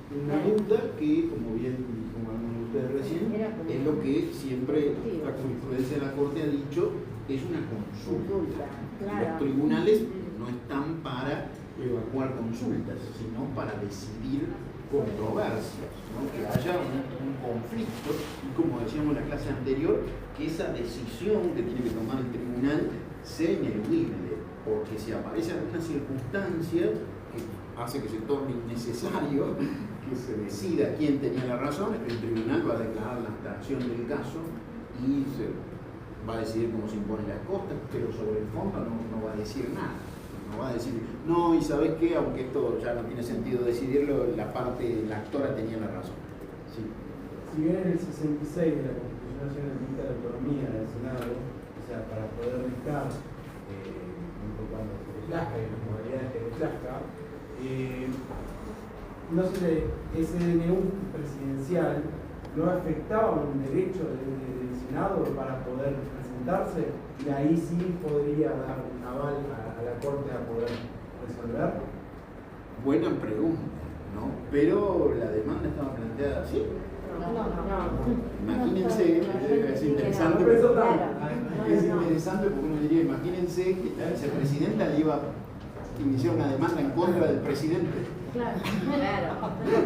Una duda que, como bien dijo algunos de ustedes recién, es lo que siempre la jurisprudencia de la Corte ha dicho, es una consulta. Los tribunales no están para evacuar consultas, sino para decidir controversias, ¿no? Que haya un conflicto y, como decíamos en la clase anterior, que esa decisión que tiene que tomar el tribunal sea ineludible, porque si aparece alguna circunstancia que hace que se torne innecesario que se decida quién tenía la razón, el tribunal va a declarar la abstracción del caso y se va a decidir cómo se imponen las costas, pero sobre el fondo no va a decir nada. No va a decir, no, y ¿sabes qué? Aunque esto ya no tiene sentido decidirlo, la actora tenía la razón. Sí. Si bien en el 66 de la Constitución Nacional limita la autonomía del Senado, o sea, para poder dictar, cuando se le plazca y las modalidades que le plazca, no ese DNU presidencial no afectaba un derecho del Senado para poder presentarse, y ahí sí podría dar un aval a la Corte a poder resolver. Buena pregunta, ¿no? Pero la demanda estaba planteada así. Imagínense, es interesante, es interesante porque uno diría, imagínense que la vicepresidenta le iba a iniciar una demanda en contra del presidente. Claro.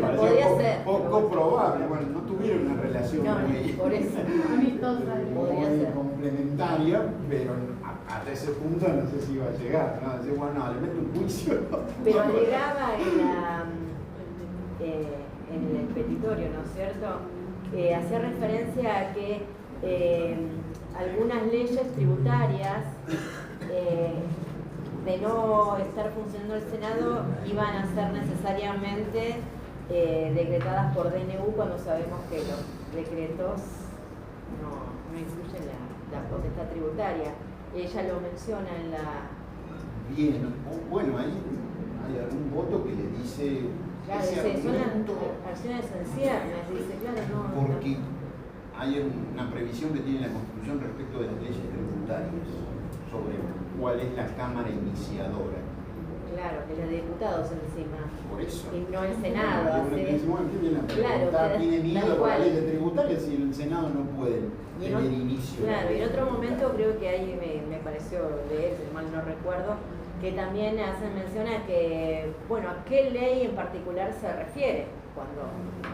Parecía Podría ser. poco probable. Bueno, no tuvieron una relación muy, por eso. muy complementaria, pero hasta ese punto no sé si iba a llegar. ¿No? Decir, bueno, no, le meto un juicio. Pero alegaba en el petitorio, ¿no es cierto? Hacía referencia a que algunas leyes tributarias de no estar funcionando el Senado iban a ser necesariamente decretadas por DNU cuando sabemos que los decretos no incluyen la potestad tributaria. Ella lo menciona en la... Bien, bueno, hay algún voto que le dice... Claro, dice, son acciones esenciales, dice, claro, no... Porque hay una previsión que tiene la Constitución respecto de las leyes tributarias sobre cuál es la Cámara iniciadora. Claro, que los diputados encima. Por eso. Y no el Senado. Claro, tiene miedo por la ley de tributaria si el Senado no puede tener inicio. Claro, y en otro momento creo que ahí me pareció leer, si mal no recuerdo, que también hacen mención a que, bueno, ¿a qué ley en particular se refiere?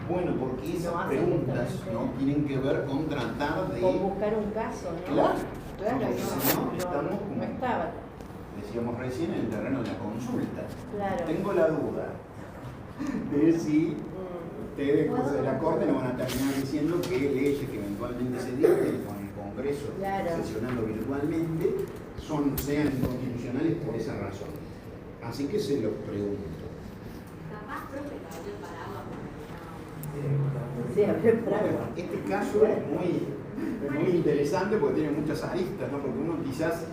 Bueno, porque esas preguntas ¿no? tienen que ver con tratar de... Con buscar un caso, ¿no? Claro, no estamos como estaba. Decíamos recién en el terreno de la consulta. Claro. Tengo la duda de si ustedes, cosas de la Corte, nos van a terminar diciendo que leyes que eventualmente se dicten con el Congreso sesionando virtualmente sean inconstitucionales por esa razón. Así que se los pregunto. Este caso es muy interesante porque tiene muchas aristas, ¿no? Porque uno quizás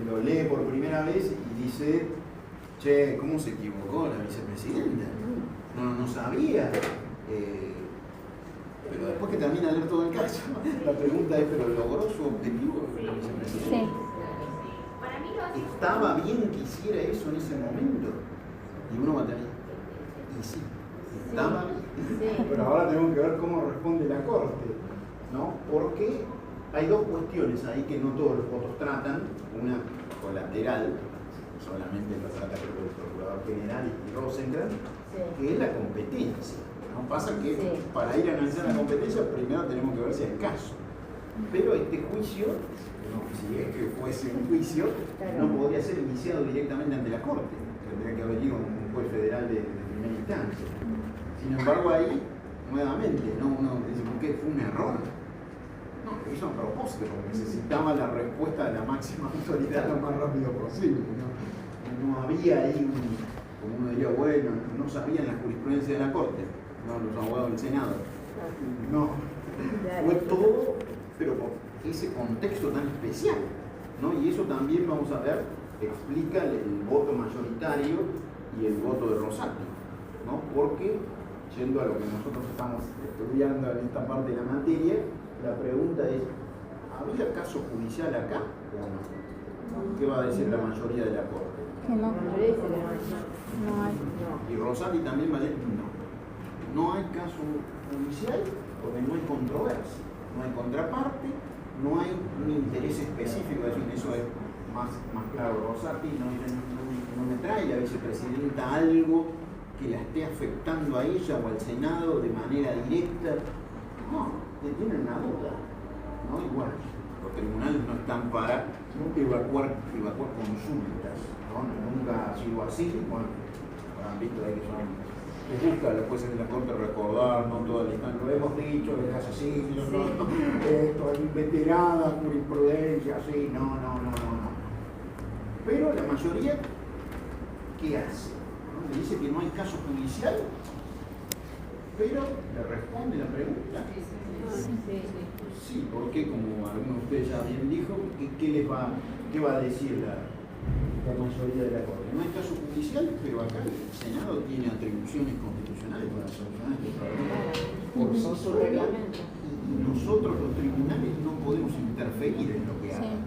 lo lee por primera vez y dice, che, ¿cómo se equivocó la vicepresidenta? No sabía. Pero después que termina de leer todo el caso, la pregunta es, ¿pero logró su objetivo la vicepresidenta? Sí. ¿Estaba bien que hiciera eso en ese momento? Y uno va a tener, y sí, estaba bien. Pero ahora tenemos que ver cómo responde la Corte, ¿no? Porque hay dos cuestiones ahí que no todos los votos tratan, una colateral, solamente lo trata el Procurador General y Rosencrantz, que es la competencia. ¿No? Pasa que para ir a analizar la competencia primero tenemos que ver si hay caso. Pero este juicio, si es que fuese un juicio, no podría ser iniciado directamente ante la Corte. Tendría que haber ido un juez federal de primera instancia. Sin embargo, ahí, nuevamente, uno dice, ¿por qué fue un error? No, lo hizo a propósito, porque necesitaba la respuesta de la máxima autoridad lo más rápido posible. No había ahí como uno diría, bueno, no sabían la jurisprudencia de la Corte, no los abogados del Senado. No, fue todo, pero por ese contexto tan especial, ¿no? Y eso también, vamos a ver, explica el voto mayoritario y el voto de Rosati, ¿no? Porque, yendo a lo que nosotros estamos estudiando en esta parte de la materia, la pregunta es, ¿había caso judicial acá o no? ¿Qué va a decir la mayoría de la Corte? Que no. No hay. Y Rosati también va a decir, no hay caso judicial porque no hay controversia, no hay contraparte, no hay un interés específico, es decir, eso es más claro. Rosati no me trae la vicepresidenta algo que la esté afectando a ella o al Senado de manera directa. No, tienen una duda, ¿no? Y bueno, los tribunales no están para evacuar consultas, ¿no? Nunca ha sido así. Bueno, habrán visto ahí que les gusta a los jueces de la Corte recordar, no toda la instancia, lo hemos dicho desde hace siglos, esto es veterada, jurisprudencia, sí, no. Pero la mayoría, ¿qué hace? ¿No? Le dice que no hay caso judicial, pero le responde la pregunta. Sí, porque como alguno de ustedes ya bien dijo, ¿qué va a decir la mayoría de la Corte? No hay caso judicial, pero acá el Senado tiene atribuciones constitucionales para solucionar este problema por sí solo, y nosotros los tribunales no podemos interferir en lo que hagan.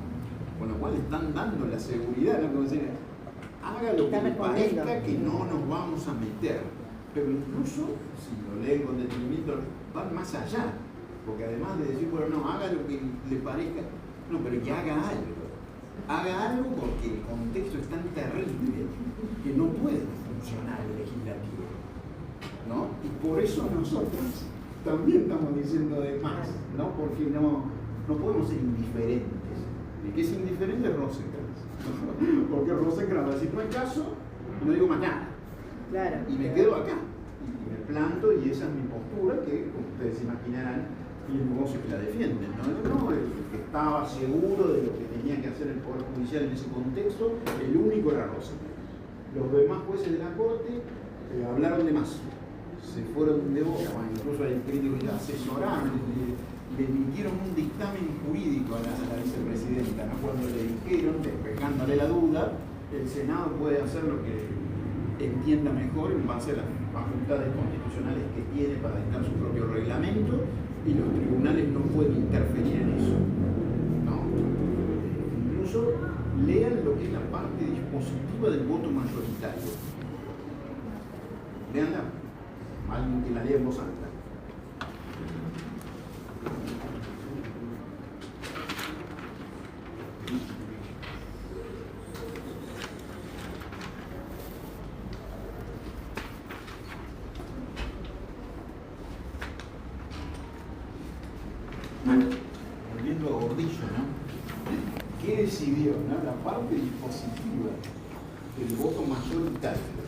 Con lo cual están dando la seguridad, ¿no? Como decir, haga lo que le parezca que no nos vamos a meter. Pero incluso, si lo leen con detenimiento, van más allá, porque además de decir, bueno, no, haga lo que le parezca, no, pero que haga algo porque el contexto es tan terrible que no puede funcionar el legislativo, ¿no? Y por eso nosotros también estamos diciendo de más, ¿no? Porque no podemos ser indiferentes. El que es indiferente es Rosencrantz, ¿no? Porque Rosencrantz va a decir, no hay caso, no digo más nada. Claro. Y me quedo acá, y me planto, y esa es mi postura, que como ustedes se imaginarán, tiene voces que la defienden, ¿no? El que estaba seguro de lo que tenía que hacer el Poder Judicial en ese contexto, el único era Rosencrantz. Los demás jueces de la Corte hablaron de más, se fueron de boca, incluso hay críticos que asesoraron, le emitieron un dictamen jurídico a la vicepresidenta, ¿no? Cuando le dijeron, despejándole la duda, el Senado puede hacer lo que entienda mejor en base a las facultades constitucionales que tiene para dictar su propio reglamento, y los tribunales no pueden interferir en eso, ¿no? Incluso lean lo que es la parte dispositiva del voto mayoritario. Leanla, alguien que la lea en voz alta. Volviendo a Gordillo, ¿no? ¿Qué decidió, ¿no? La parte dispositiva del voto mayoritario.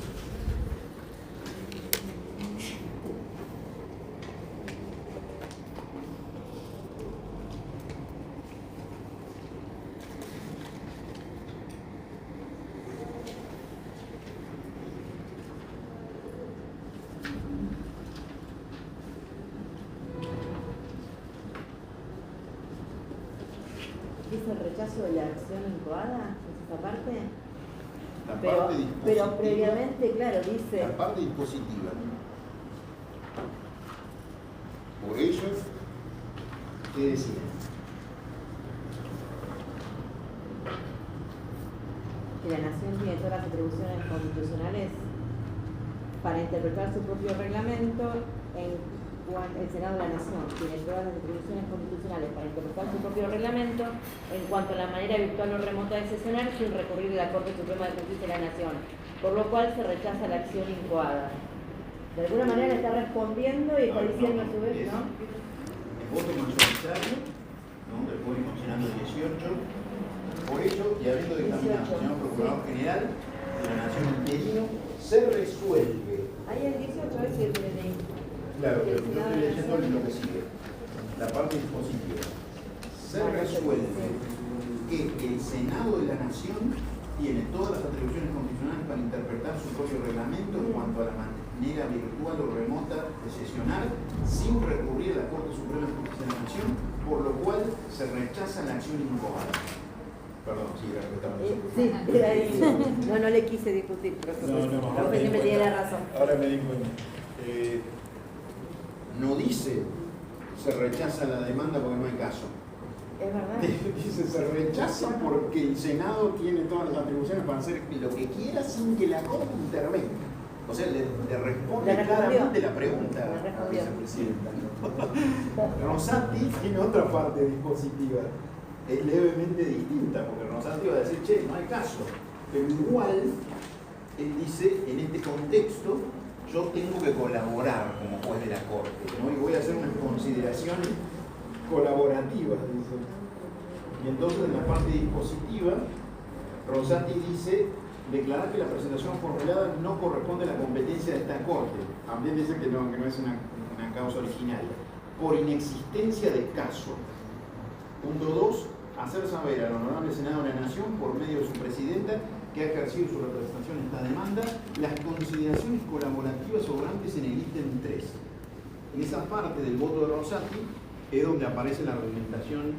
¿Es el rechazo de la acción incoada? ¿Es esa parte? La Pero, parte dispositiva, pero previamente, claro, dice... la parte dispositiva. Por ello, ¿qué decía? Que la Nación tiene todas las atribuciones constitucionales para interpretar su propio reglamento el Senado de la Nación tiene todas las atribuciones constitucionales para interpretar su propio reglamento en cuanto a la manera virtual o remota de sesionar sin recurrir a la Corte Suprema de Justicia de la Nación, por lo cual se rechaza la acción incoada. De alguna manera le está respondiendo y está diciendo a su vez, ¿no? El voto mayoritario, ¿no? Del Código Constitucional del 18, por ello, y habiendo dictaminado el señor Procurador General de la Nación interino, se resuelve. Ahí el 18 es el de... Claro, pero yo estoy leyendo lo que sigue, la parte dispositiva. Se resuelve que el Senado de la Nación tiene todas las atribuciones constitucionales para interpretar su propio reglamento en cuanto a la manera virtual o remota de sesionar sin recurrir a la Corte Suprema de Justicia de la Nación, por lo cual se rechaza la acción incoada. Perdón, sí, sí, era eso. No le quise discutir, profesor. No, siempre tiene la razón. Ahora me di cuenta. No dice se rechaza la demanda porque no hay caso. Es verdad. Dice se rechaza porque el Senado tiene todas las atribuciones para hacer lo que quiera sin que la Corte intervenga. O sea, le responde claramente la pregunta a la vicepresidenta. Rosati tiene otra parte dispositiva, es levemente distinta, porque Rosati va a decir, che, no hay caso. Pero igual, él dice, en este contexto, yo tengo que colaborar como juez de la Corte, ¿no? Y voy a hacer unas consideraciones colaborativas, dice. Y entonces en la parte dispositiva, Rosati dice, declarar que la presentación formulada no corresponde a la competencia de esta Corte. También dice que no es una causa originaria. Por inexistencia de caso. Punto 2. Hacer saber al Honorable Senado de la Nación, por medio de su presidenta, que ha ejercido su representación en esta demanda, las consideraciones colaborativas sobrantes en el ítem 3. En esa parte del voto de Rosati es donde aparece la argumentación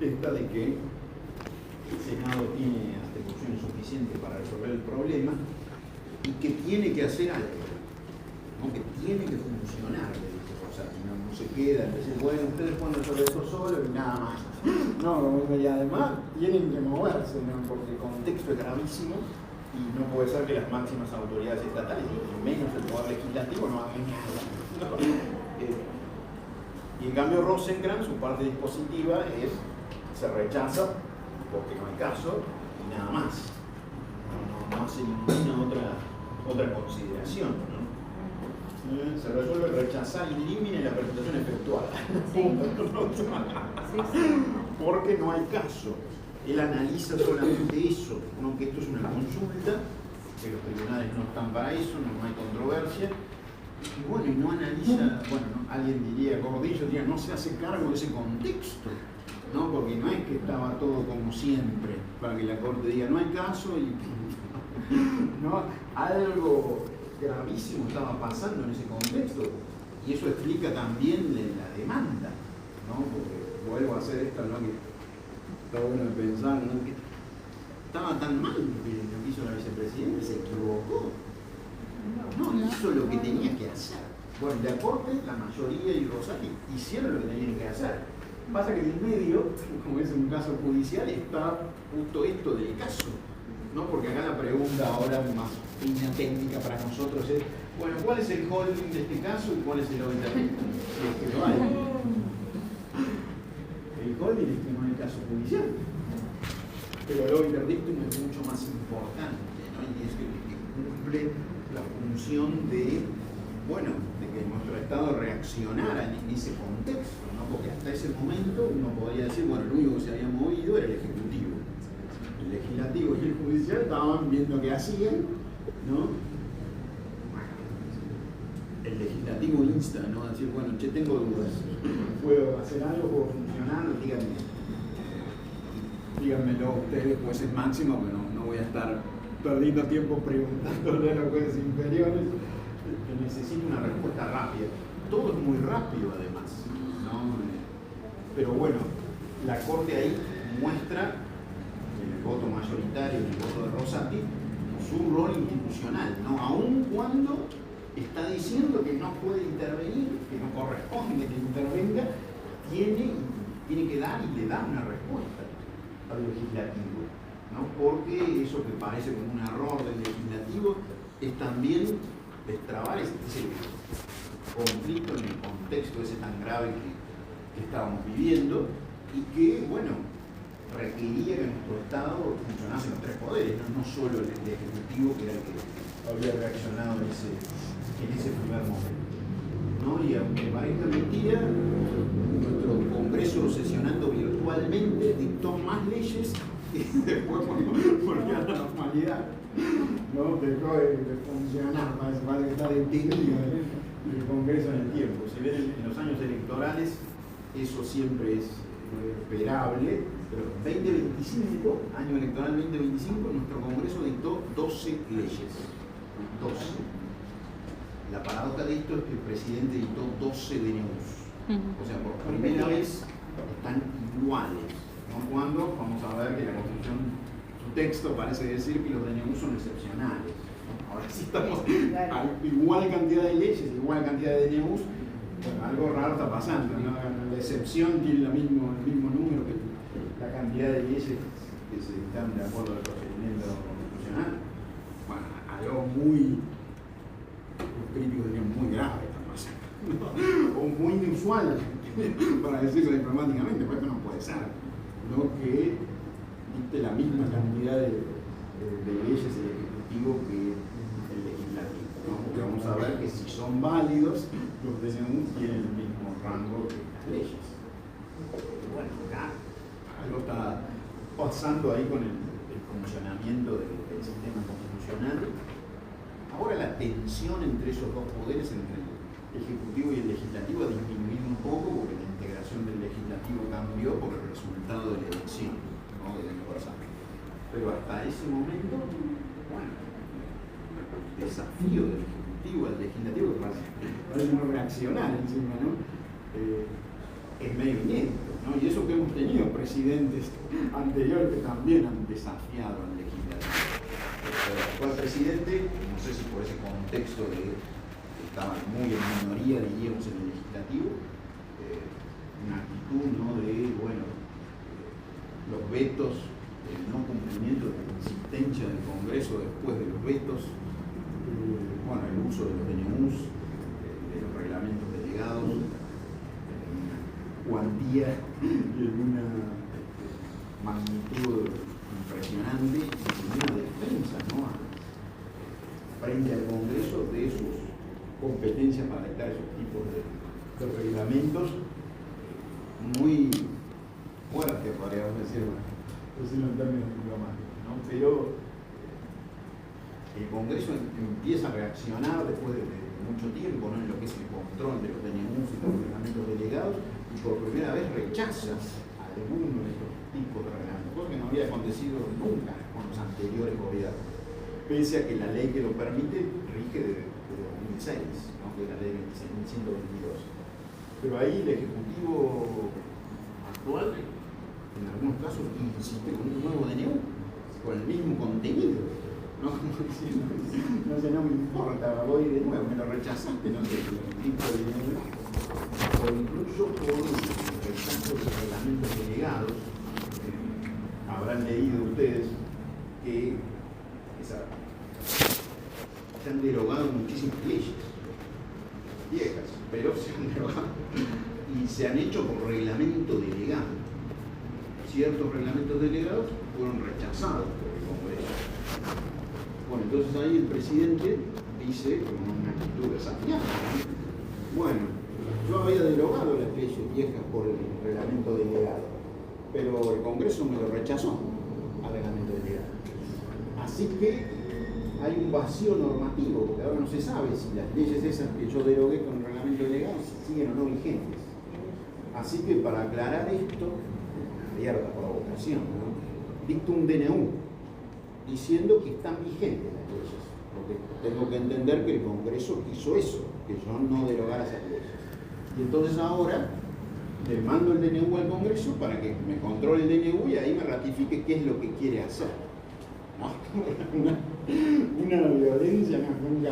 esta de que el Senado tiene atribuciones suficientes para resolver el problema y que tiene que hacer algo, ¿no? Que tiene que funcionar, le dice Rosati, no se queda en decir, bueno, ustedes pueden resolver esto solo y nada más. No, y además tienen que moverse, ¿no? Porque el contexto es gravísimo y no puede ser que las máximas autoridades estatales, y menos el poder legislativo, no hagan nada, ¿no? Y en cambio Rosencrantz, su parte dispositiva es, se rechaza porque no hay caso y nada más. No hace ninguna otra consideración, ¿no? Se resuelve rechazar in limine la presentación efectuada. Porque no hay caso. Él analiza solamente eso, ¿no? Que esto es una consulta, que los tribunales no están para eso, no hay controversia. Y bueno, y no analiza, bueno, ¿no? Alguien diría, Gordillo diría, no se hace cargo de ese contexto, ¿no? Porque no es que estaba todo como siempre, para que la Corte diga, no hay caso y ¿no? Algo gravísimo estaba pasando en ese contexto. Y eso explica también la demanda, ¿no? Porque vuelvo a hacer esta, ¿no? Que está bueno de pensar, ¿no? Que estaba tan mal lo que hizo la vicepresidenta, se equivocó. No hizo lo que tenía que hacer. Bueno, la Corte, la mayoría y Rosati hicieron lo que tenían que hacer. Pasa que en el medio, como es un caso judicial, está justo esto del caso, ¿no? Porque acá la pregunta ahora más fina, técnica para nosotros es, bueno, ¿cuál es el holding de este caso y cuál es el obiterrismo? Si es que lo hay. El holding es que no hay caso judicial, pero el obiterrismo es mucho más importante, ¿no? Y es que cumple la función de, bueno, de que nuestro Estado reaccionara en ese contexto, ¿no? Porque hasta ese momento uno podría decir, bueno, lo único que se había movido era el Ejecutivo. El Legislativo y el Judicial estaban viendo qué hacían, ¿no? El Legislativo insta, ¿no? A decir, bueno, che, tengo dudas, ¿puedo hacer algo? ¿Puedo funcionar? Díganmelo ustedes, jueces máximos, que no voy a estar perdiendo tiempo preguntándole a los jueces inferiores, que necesito una respuesta rápida. Todo es muy rápido además, ¿no? Pero bueno, la Corte ahí muestra en el voto mayoritario, en el voto de Rosati, su rol institucional, ¿no? Aun cuando está diciendo que no puede intervenir, que no corresponde que intervenga, tiene que dar y le da una respuesta al legislativo, ¿no? Porque eso que parece como un error del legislativo es también destrabar ese conflicto en el contexto ese tan grave que estábamos viviendo y que, bueno, requería que nuestro Estado funcionase en los tres poderes, no solo el Ejecutivo, que era el que había reaccionado en ese primer momento, ¿no? Y aunque parezca mentira, nuestro Congreso, sesionando virtualmente, dictó más leyes y después volvió a la normalidad, ¿no? Dejó de funcionar, parece que está detenido el Congreso en el tiempo. Si ven en los años electorales, eso siempre es esperable, pero 2025, año electoral 2025, nuestro Congreso dictó 12 leyes. 12. La paradoja de esto es que el presidente dictó 12 DNUs. O sea, por primera vez están iguales, ¿no? Cuando vamos a ver que la Constitución, su texto parece decir que los DNUs son excepcionales, ¿no? Ahora sí estamos a igual cantidad de leyes, igual cantidad de DNUs, bueno, algo raro está pasando, ¿no? La excepción tiene el mismo número que la cantidad de leyes que se están de acuerdo al procedimiento constitucional. Bueno, algo muy, los críticos dirían muy grave está pasando, ¿no? O muy inusual, para decirlo diplomáticamente, porque no puede ser, ¿no? Que dicte la misma cantidad de leyes el Ejecutivo que el Legislativo, ¿no? Porque vamos a ver que si son válidos, los DNU tienen el mismo rango que las leyes. Bueno, acá algo está pasando ahí con el funcionamiento del sistema constitucional. Ahora la tensión entre esos dos poderes, entre el Ejecutivo y el Legislativo, ha disminuido un poco porque la integración del Legislativo cambió por el resultado de la elección, ¿no? Del año pasado. Pero hasta ese momento, bueno, el desafío del Ejecutivo al Legislativo, que parece no reaccionar encima, ¿no? Es medio inédito, ¿no? Y eso que hemos tenido presidentes anteriores que también han desafiado al Legislativo. El actual presidente, no sé si por ese contexto de que estaban muy en minoría, diríamos, en el Legislativo, una actitud, ¿no? De, bueno, los vetos, el no cumplimiento de la insistencia del Congreso después de los vetos, bueno, el uso de los DNUs, de los reglamentos delegados, una cuantía y en una magnitud impresionante y una defensa, ¿no?, frente al Congreso de sus competencias para dictar esos tipos de reglamentos muy fuertes, podríamos decirlo en términos diplomáticos, ¿no? Pero el Congreso empieza a reaccionar después de mucho tiempo, ¿no?, en lo que es el control de los DNUs y los reglamentos delegados, y por primera vez rechaza alguno de estos tipos de reglamentos, cosa que no había acontecido nunca con los anteriores gobiernos, pese a que la ley que lo permite rige de 2006, ¿no?, que es la ley 26.122. Pero ahí el Ejecutivo actual, en algunos casos, insiste con un nuevo DNU, con el mismo contenido. No, no sé, no me importa, voy de nuevo, me lo rechazaste, no sé, el tipo de DNU. O incluso con el rechazo de los reglamentos delegados. Habrán leído ustedes que se han derogado muchísimas leyes viejas, pero se han derogado y se han hecho por reglamento delegado. Ciertos reglamentos delegados fueron rechazados por el Congreso. Bueno, entonces ahí el presidente dice, con una actitud desafiante, bueno, yo había derogado las leyes viejas por el reglamento delegado, pero el Congreso me lo rechazó al reglamento delegado. Así que hay un vacío normativo, porque ahora no se sabe si las leyes esas que yo derogué con el reglamento delegado siguen o no vigentes. Así que para aclarar esto, abierta provocación, ¿no?, dicto un DNU diciendo que están vigentes las leyes, porque tengo que entender que el Congreso quiso eso, que yo no derogara esas leyes. Y entonces ahora le mando el DNU al Congreso para que me controle el DNU y ahí me ratifique qué es lo que quiere hacer. Una violencia nunca,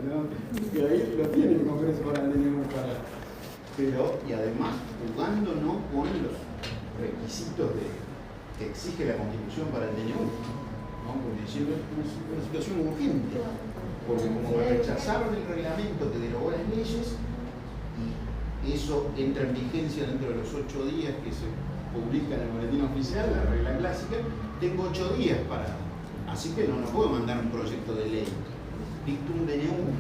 ¿no? Que ahí lo tiene el Congreso para el DNU, pero, y además jugándonos con los requisitos que exige la Constitución para el DNU, ¿no? Porque diciendo es una situación urgente, porque como me rechazaron el reglamento que derogó las leyes, y eso entra en vigencia dentro de los 8 días que se publica en el boletín oficial, la regla clásica, tengo 8 días para. Así que no puedo mandar un proyecto de ley, dicto un DNU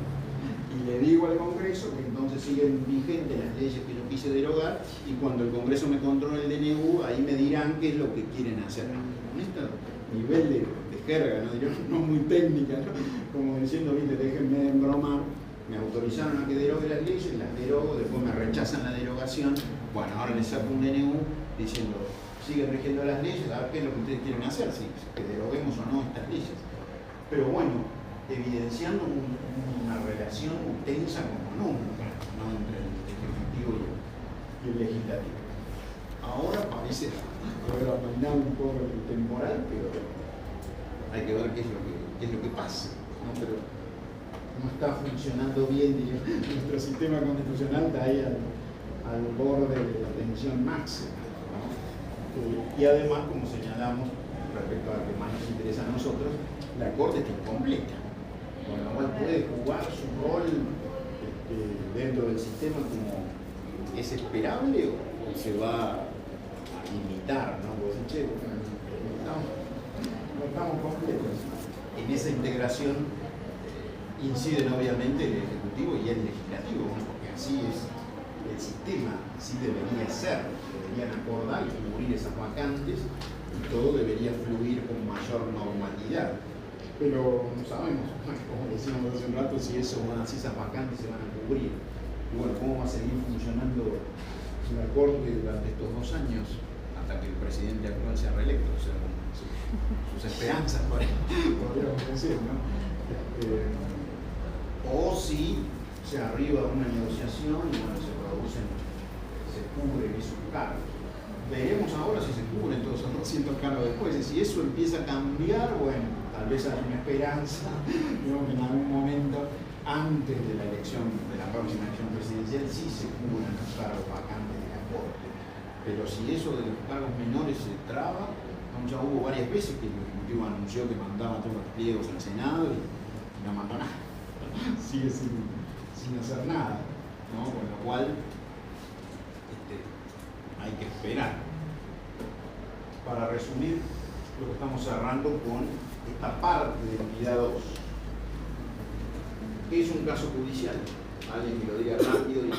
y le digo al Congreso que entonces siguen vigentes las leyes que yo quise derogar y cuando el Congreso me controle el DNU, ahí me dirán qué es lo que quieren hacer. Con este nivel de jerga, no muy técnica, ¿no?, como diciendo, viste, déjenme de embromar, me autorizaron a que derogue las leyes, las derogo, después me rechazan la derogación, bueno, ahora les saco un DNU diciendo, siguen rigiendo las leyes, a ver qué es lo que ustedes quieren hacer, si que deroguemos o no estas leyes. Pero bueno, evidenciando una relación tensa como nunca, ¿no?, entre el Ejecutivo y el Legislativo. Ahora parece haber amainado un poco el temporal, pero hay que ver qué es lo que pasa, ¿no? Pero no está funcionando bien, digamos, nuestro sistema constitucional está ahí al borde de la tensión máxima, ¿no? Y además, como señalamos, respecto a lo que más nos interesa a nosotros, la Corte está incompleta, con lo cual puede jugar su rol dentro del sistema como es esperable o se va a limitar, ¿no? Porque che, no estamos completos. En esa integración inciden obviamente el Ejecutivo y el Legislativo, ¿no?, porque así es el sistema, así debería ser. Deberían acordar y cubrir esas vacantes y todo debería fluir con mayor normalidad. Pero no sabemos, como decíamos hace un rato, si esas vacantes se van a cubrir. Y bueno, ¿cómo va a seguir funcionando la Corte durante estos 2 años hasta que el presidente actual sea reelecto? O sea, sus esperanzas, podríamos decir, ¿no? O si se arriba a una negociación y bueno, se cubren esos cargos. Veremos ahora si se cubren todos esos 200 cargos después. Y si eso empieza a cambiar, bueno, tal vez hay una esperanza, digamos, que en algún momento, antes de la elección, de la próxima elección presidencial, sí se cubran los cargos vacantes de la Corte. Pero si eso de los cargos menores se traba, ya hubo varias veces que el Ejecutivo anunció que mandaba todos los pliegos al Senado y no mandó nada. Sigue sin hacer nada, ¿no? Con lo cual hay que esperar. Para resumir, lo que estamos cerrando con esta parte de entidad 2. ¿Qué es un caso judicial? Alguien que lo diga rápido y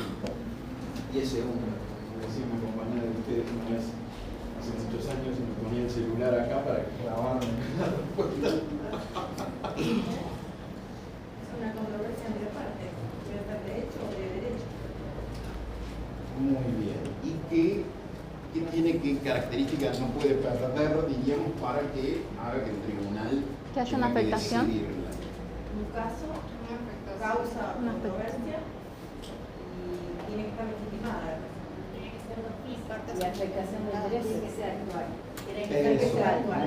10 segundos. Me decía una compañera de ustedes una vez, hace muchos años, y me ponía el celular acá para grabarme la respuesta. Es una controversia entre partes, libertad de hecho o de derecho. Muy bien. ¿Y qué tiene, qué características no puede perder, diríamos, para que haga que el tribunal que haya una afectación? Un caso causa una controversia y tiene que estar legitimada. Tiene que ser dos pisos. Y afectación de interés tiene que ser actual. Tiene que ser que sea actual.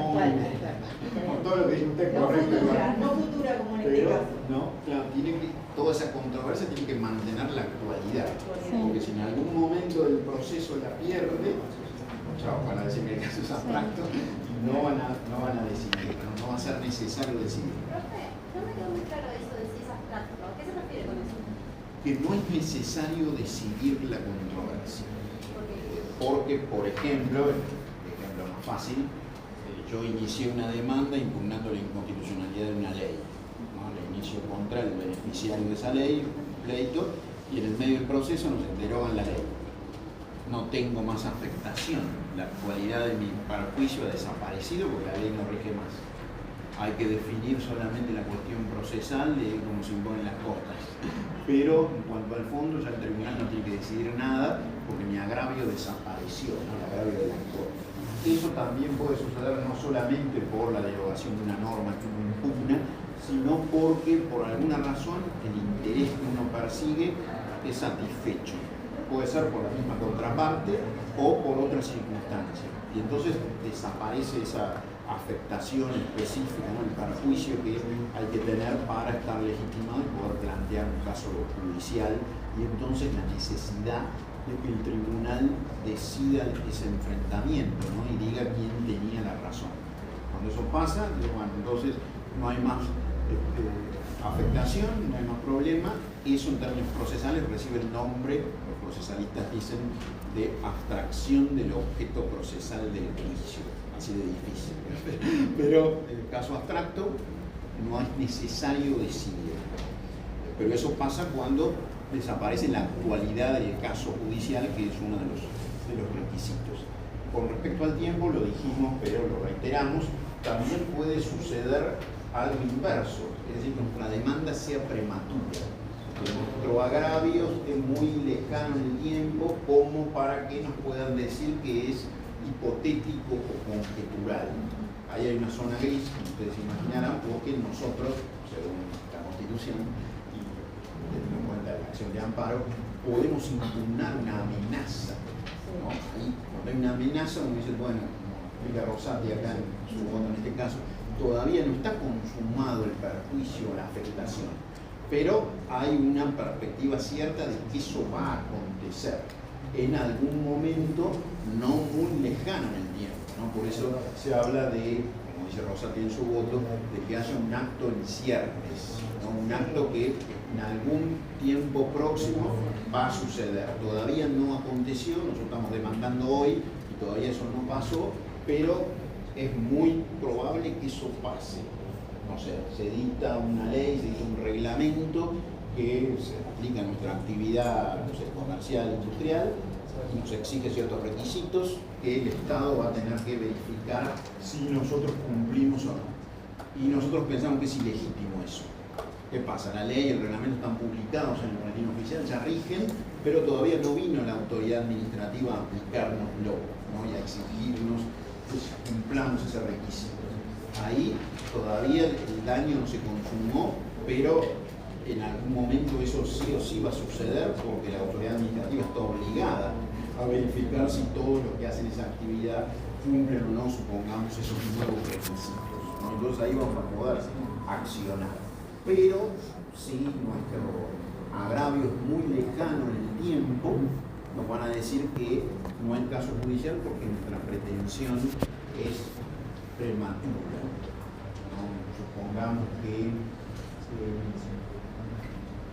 Con todo lo que dice usted, No correcto. futura, no futura como en este caso. No, claro, tiene que, toda esa controversia tiene que mantener la actualidad. Sí. Porque si en algún momento del proceso la pierde, chao, van a decir que el caso es abstracto, no van a decidir, no va a ser necesario decidir. Profe, no me quedó muy claro eso de si es abstracto. ¿A qué se refiere con eso? Que no es necesario decidir la controversia. Porque, por ejemplo, el ejemplo más fácil, yo inicié una demanda impugnando la inconstitucionalidad de una ley. ¿No? La inicio contra el beneficiario de esa ley, pleito, y en el medio del proceso nos derogan la ley. No tengo más afectación. La actualidad de mi perjuicio ha desaparecido porque la ley no rige más. Hay que definir solamente la cuestión procesal de cómo se imponen las costas. Pero en cuanto al fondo, ya el tribunal no tiene que decidir nada porque mi agravio desapareció, ¿no? El agravio del actor. Eso también puede suceder no solamente por la derogación de una norma que uno impugna, sino porque por alguna razón el interés que uno persigue es satisfecho. Puede ser por la misma contraparte o por otra circunstancia. Y entonces desaparece esa afectación específica, ¿no? El perjuicio que hay que tener para estar legitimado y poder plantear un caso judicial, y entonces la necesidad de que el tribunal decida ese enfrentamiento, ¿no? Y diga quién tenía la razón. Cuando eso pasa, bueno, entonces no hay más afectación, no hay más problema. Eso en términos procesales recibe el nombre, los procesalistas dicen, de abstracción del objeto procesal del juicio. Así de difícil. Pero en el caso abstracto no es necesario decidir. Pero eso pasa cuando desaparece la actualidad del caso judicial, que es uno de los requisitos. Con respecto al tiempo, lo dijimos, pero lo reiteramos, también puede suceder algo inverso, es decir, que nuestra demanda sea prematura, que nuestro agravio esté muy lejano en el tiempo, como para que nos puedan decir que es hipotético o conjetural. Ahí hay una zona gris, como ustedes imaginarán, porque nosotros, según la Constitución y teniendo en cuenta la acción de amparo, podemos impugnar una amenaza, ¿no? Ahí, cuando hay una amenaza, uno dice, bueno, como explica Rosati acá en su voto en este caso, todavía no está consumado el perjuicio o la afectación, pero hay una perspectiva cierta de que eso va a acontecer en algún momento no muy lejano en el tiempo, ¿no? Por eso se habla de, como dice Rosati en su voto, de que haya un acto en ciernes, ¿no? Un acto que en algún tiempo próximo va a suceder. Todavía no aconteció, nosotros estamos demandando hoy y todavía eso no pasó, pero es muy probable que eso pase. O sea, se dicta una ley, se dicta un reglamento que se aplica a nuestra actividad, no sé, comercial, industrial, y nos exige ciertos requisitos que el Estado va a tener que verificar si nosotros cumplimos o no. Y nosotros pensamos que es ilegítimo eso. ¿Qué pasa? La ley y el reglamento están publicados en el boletín oficial, ya rigen, pero todavía no vino la autoridad administrativa a aplicárnoslo, ¿no? Y a exigirnos que cumplamos ese requisito. Ahí todavía el daño no se consumó, pero en algún momento eso sí o sí va a suceder porque la autoridad administrativa está obligada a verificar si todos los que hacen esa actividad cumplen o no, supongamos, esos nuevos requisitos, ¿no? Entonces ahí vamos a poder accionar. Pero si nuestro agravio es muy lejano en el tiempo, nos van a decir que no hay caso judicial porque nuestra pretensión es prematura, ¿no? Supongamos que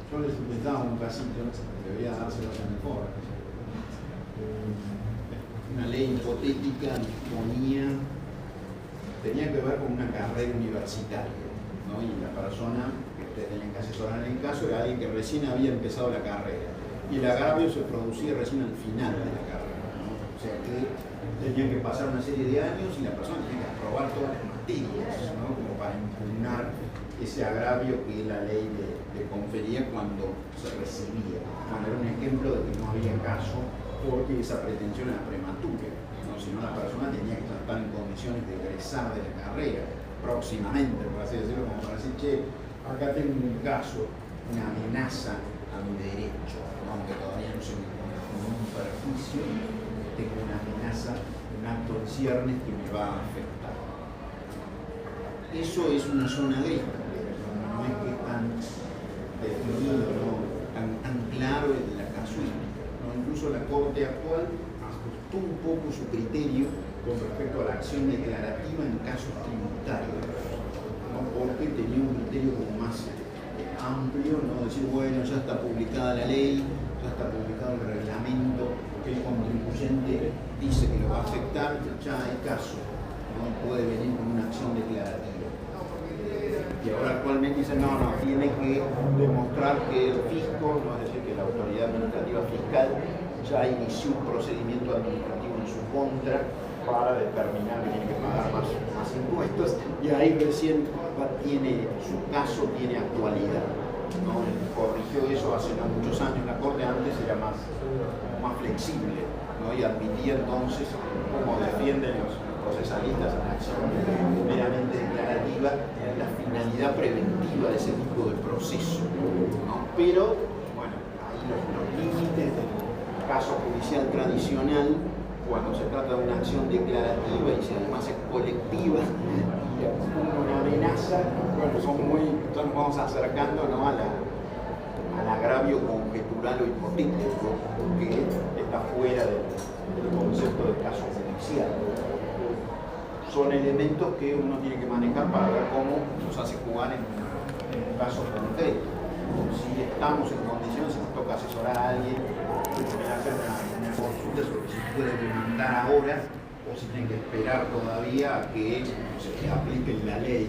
yo les daba un casito, debería dárselos en el foro. una ley hipotética tenía que ver con una carrera universitaria, ¿no? Y la persona que ustedes tenían que asesorar en el caso era alguien que recién había empezado la carrera y el agravio se producía recién al final de la carrera, ¿no? O sea que tenían que pasar una serie de años y la persona tenía que aprobar todas las materias, ¿no? Como para impugnar ese agravio que la ley le confería cuando se recibía. Bueno, era un ejemplo de que no había caso porque esa pretensión era prematura, ¿no? Sino la persona tenía que estar en condiciones de egresar de la carrera próximamente, por así decirlo, como para decir, che, acá tengo un caso, una amenaza a mi derecho, ¿no? Aunque todavía no se me pone como un perjuicio, tengo una amenaza, un acto en ciernes que me va a afectar. Eso es una zona gris, no es que es tan definido, ¿no? tan claro en la casuística, ¿no? Incluso la Corte actual ajustó un poco su criterio con respecto a la acción declarativa en casos tributarios, ¿no? Porque tenía un criterio como más amplio, ¿no? Decir, bueno, ya está publicada la ley, ya está publicado el reglamento, que el contribuyente dice que lo va a afectar, ya hay caso, ¿no? Puede venir con una acción declarativa. Y ahora actualmente dicen, no, tiene que demostrar que el fisco, no es decir, que la autoridad administrativa fiscal ya inició un procedimiento administrativo en su contra para determinar que tiene que pagar más impuestos, y ahí recién su caso tiene actualidad, ¿no? Corrigió eso hace no muchos años, la Corte antes era más flexible, ¿no? Y admitía entonces, como defienden los procesalistas en la acción meramente declarativa, la finalidad preventiva de ese tipo de proceso, ¿no? Pero, bueno, ahí los límites del caso judicial tradicional, cuando se trata de una acción declarativa y si además es colectiva y una amenaza, bueno, entonces nos vamos acercando, ¿no? al agravio conjetural o hipotético que está fuera del concepto de caso judicial. Son elementos que uno tiene que manejar para ver cómo nos hace jugar en un caso concreto. Si estamos en condiciones, si nos toca asesorar a alguien, hacer una consulta sobre si puede demandar ahora o si tiene que esperar todavía a que se aplique la ley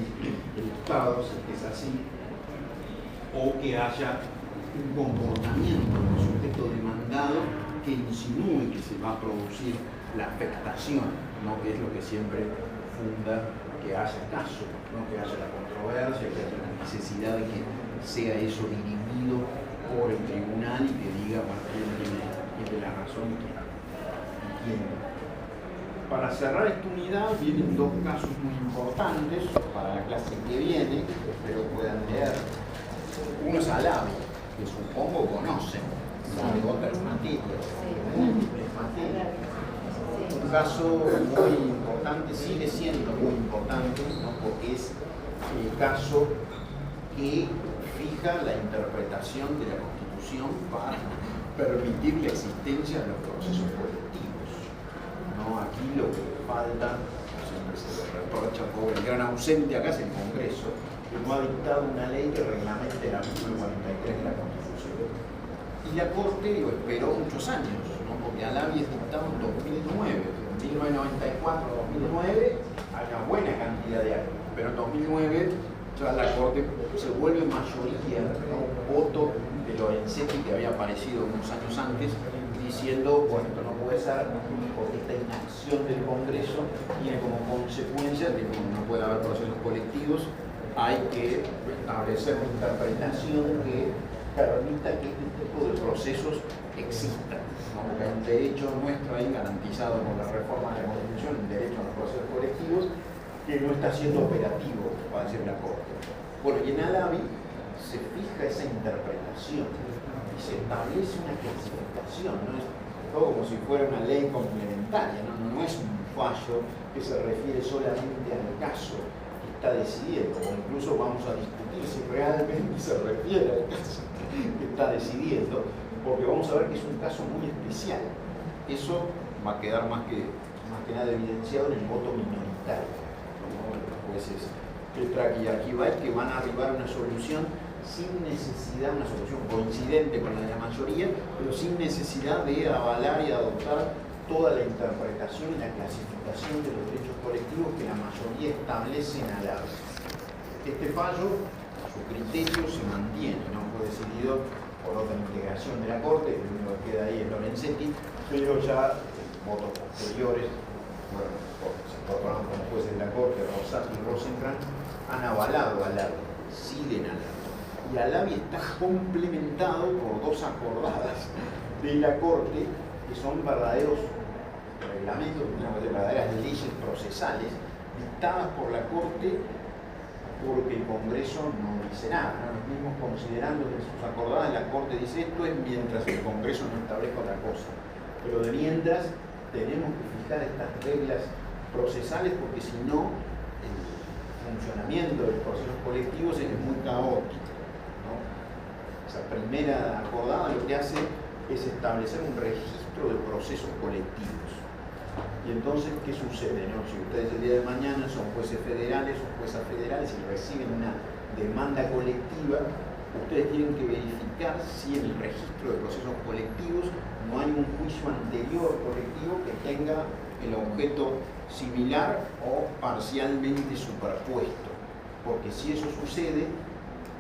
del Estado, si es así, o que haya un comportamiento del sujeto demandado que insinúe que se va a producir la afectación, ¿no? Que es lo que siempre funda que haya caso, ¿no? Que haya la controversia, que haya la necesidad de que sea eso dirimido por el tribunal y que diga, bueno, quién tiene la razón y quién no. Para cerrar esta unidad vienen dos casos muy importantes para la clase que viene, que espero puedan leer. Uno es Alavi, que supongo conocen, de otras materias, múltiples materias. Un caso muy importante, sigue siendo muy importante, ¿no? Porque es el caso que fija la interpretación de la Constitución para permitir la existencia de los procesos colectivos, ¿no? Aquí lo que falta, siempre se le reprocha por el gran ausente acá es el Congreso, que no ha dictado una ley que reglamente el artículo 43 de la Constitución. Y la Corte lo esperó muchos años, ¿no? Porque Alavi es dictado en 2009. 1994-2009 hay una buena cantidad de años, pero en 2009 ya la Corte se vuelve mayoría, ¿no? Voto de Lorenzetti, que había aparecido unos años antes, diciendo, bueno, esto no puede ser porque esta inacción del Congreso tiene como consecuencia de que no puede haber procesos colectivos, hay que establecer una interpretación que permita que este tipo de procesos existan, ¿no? Porque hay un derecho nuestro ahí garantizado por la reforma de la Constitución, el derecho a los procesos colectivos, que no está siendo operativo, va a decir la Corte. Bueno, y en Alavi se fija esa interpretación y se establece una clasificación, no es todo como si fuera una ley complementaria, no es un fallo que se refiere solamente al caso que está decidiendo, o incluso vamos a discutir si realmente se refiere al caso que está decidiendo, porque vamos a ver que es un caso muy especial. Eso va a quedar más que nada evidenciado en el voto minoritario, ¿no? Los jueces Petraki y Argibay, que van a arribar a una solución sin necesidad, una solución coincidente con la de la mayoría, pero sin necesidad de avalar y adoptar toda la interpretación y la clasificación de los derechos colectivos que la mayoría establecen a la vez. Este fallo, su criterio se mantiene, no fue decidido por otra integración de la Corte, el único que queda ahí es Lorenzetti, pero ya votos posteriores, bueno, se incorporaron como jueces de la Corte, Rosati y Rosenkrantz, han avalado a Alavi, siguen a Alavi. Y Alavi está complementado por dos acordadas de la Corte que son verdaderos reglamentos, verdaderas leyes procesales dictadas por la Corte porque el Congreso no dice nada, ¿no? Los mismos considerando que sus acordadas, la Corte dice esto es mientras el Congreso no establezca otra cosa. Pero de mientras tenemos que fijar estas reglas procesales porque si no el funcionamiento de los procesos colectivos es muy caótico, ¿no? Esa primera acordada lo que hace es establecer un registro de procesos colectivos. Y entonces, ¿qué sucede? ¿No? Si ustedes el día de mañana son jueces federales o juezas federales y reciben una demanda colectiva, ustedes tienen que verificar si en el registro de procesos colectivos no hay un juicio anterior colectivo que tenga el objeto similar o parcialmente superpuesto. Porque si eso sucede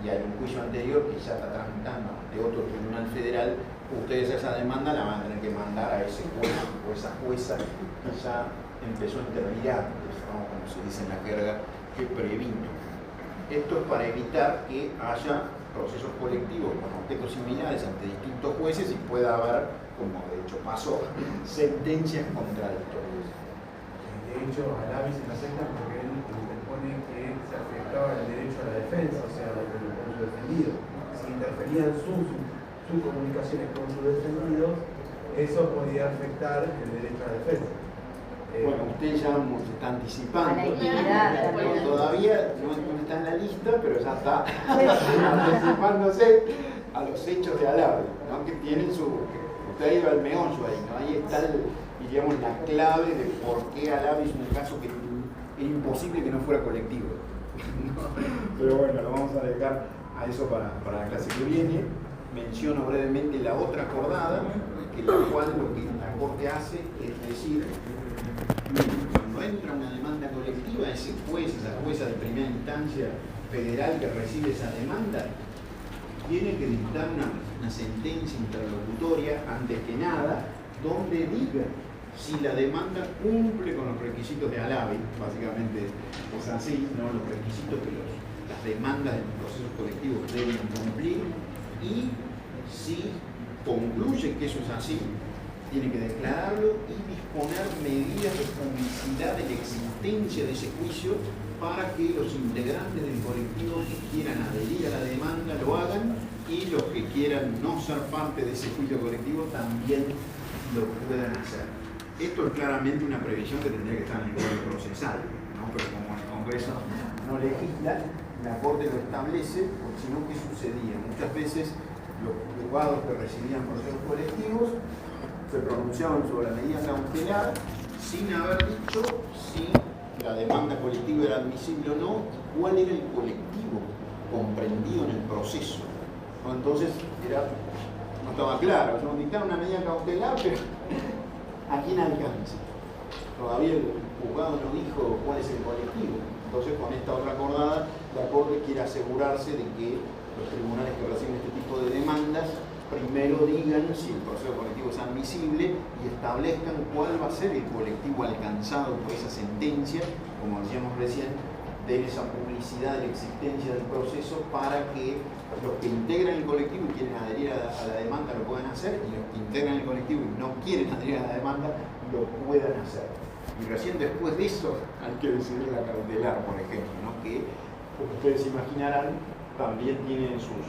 y hay un juicio anterior que ya está tramitando ante otro tribunal federal, ustedes esa demanda la van a tener que mandar a ese juez o esa jueza que ya empezó a intermirar, ¿no? Como se dice en la jerga, que previno. Esto es para evitar que haya procesos colectivos con objetos similares ante distintos jueces y pueda haber, como de hecho pasó, sentencias contradictorias. De hecho, a Alavi se la aceptan porque él interpone que se afectaba el derecho a la defensa, o sea, con su defendido. Si interferían sus comunicaciones con sus defendidos, eso podía afectar el derecho a la defensa. Bueno, usted ya se está anticipando. A la intimidad también. Todavía no está en la lista, pero ya está anticipándose a los hechos de Alavi, ¿no? Que tienen su... Usted ha ido al meollo ahí, ¿no? Ahí está, diríamos, la clave de por qué Alavi es un caso que es imposible que no fuera colectivo. Pero bueno, lo vamos a dejar a eso para la clase que viene. Menciono brevemente la otra acordada, que la cual lo que la Corte hace es decir, cuando entra una demanda colectiva, ese juez, esa jueza de primera instancia federal que recibe esa demanda, tiene que dictar una sentencia interlocutoria, antes que nada, donde diga si la demanda cumple con los requisitos de Alavi, básicamente es así, ¿no? Los requisitos que las demandas de los procesos colectivos deben cumplir, y si concluye que eso es así, tiene que declararlo y disponer medidas de publicidad de la existencia de ese juicio para que los integrantes del colectivo que quieran adherir a la demanda lo hagan y los que quieran no ser parte de ese juicio colectivo también lo puedan hacer. Esto es claramente una previsión que tendría que estar en el Código Procesal, ¿no? Pero como el Congreso no legisla, la Corte lo establece, porque si no, ¿qué sucedía? Muchas veces los juzgados que recibían procesos colectivos se pronunciaban sobre la medida cautelar sin haber dicho si la demanda colectiva era admisible o no y cuál era el colectivo comprendido en el proceso, ¿no? Entonces no estaba claro, ¿no? Dictaron una medida cautelar, pero ¿a quién alcanza? Todavía el juzgado no dijo cuál es el colectivo. Entonces, con esta otra acordada, la Corte quiere asegurarse de que los tribunales que reciben este tipo de demandas primero digan si el proceso colectivo es admisible y establezcan cuál va a ser el colectivo alcanzado por esa sentencia, como decíamos recién, den esa publicidad de la existencia del proceso para que los que integran el colectivo y quieren adherir a la demanda lo puedan hacer, y los que integran el colectivo y no quieren adherir a la demanda lo puedan hacer. Y recién después de eso hay que decidir la cautelar, por ejemplo, ¿no? Que, como ustedes imaginarán, también tienen sus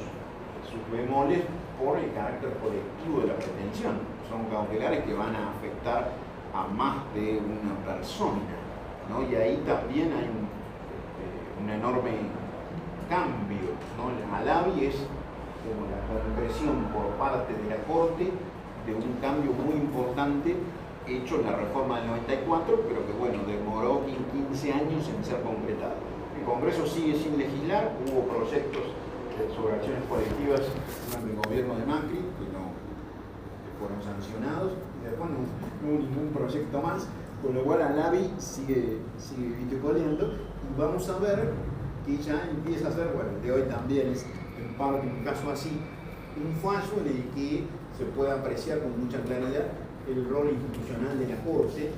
bemoles por el carácter colectivo de la pretensión. Son cautelares que van a afectar a más de una persona, ¿no? Y ahí también hay un enorme cambio, ¿no? Alavi es como la concreción por parte de la Corte de un cambio muy importante hecho en la reforma del 94, pero que bueno, demoró 15 años en ser concretado. El Congreso sigue sin legislar, hubo proyectos sobre acciones colectivas durante el gobierno de Macri que fueron sancionados, después no hubo ningún proyecto más, con lo cual Alavi sigue viticoleando, y vamos a ver que ya empieza a ser, bueno, de hoy también es en parte un caso así, un fallo en el que se puede apreciar con mucha claridad el rol institucional de la Corte,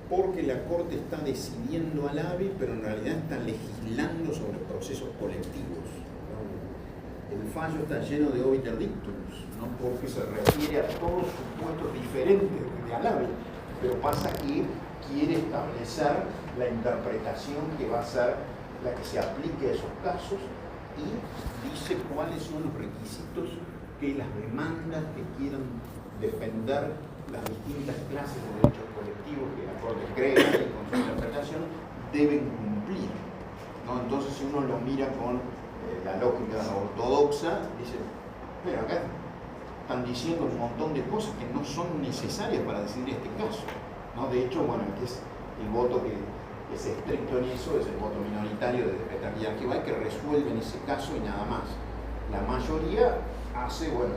porque la Corte está decidiendo al AVI, pero en realidad está legislando sobre procesos colectivos. El fallo está lleno de obiter dictums, ¿no? Porque se refiere a todos supuestos diferentes de al AVI, pero pasa que quiere establecer la interpretación que va a ser la que se aplique a esos casos y dice cuáles son los requisitos que las demandas que quieran defender las distintas clases de derechos colectivos que la Corte crea y con su interpretación deben cumplir, ¿no? Entonces, si uno lo mira con la lógica ortodoxa, dice, pero acá están diciendo un montón de cosas que no son necesarias para decidir este caso, ¿no? De hecho, bueno, que es el voto que es estricto en eso, es el voto minoritario de Peter y Arquibay, que resuelve en ese caso y nada más. La mayoría hace, bueno,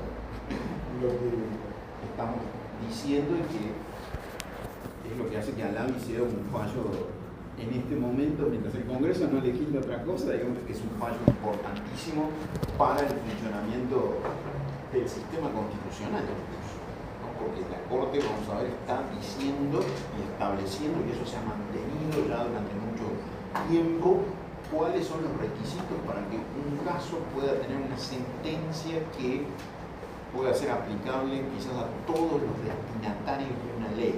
lo que estamos diciendo y que es lo que hace que Alavi sea un fallo en este momento, mientras el Congreso no legisla otra cosa, digamos que es un fallo importantísimo para el funcionamiento del sistema constitucional, ¿no? Porque la Corte, vamos a ver, está diciendo y estableciendo, y eso se ha mantenido ya durante mucho tiempo, cuáles son los requisitos para que un caso pueda tener una sentencia que pueda ser aplicable quizás a todos los destinatarios de una ley.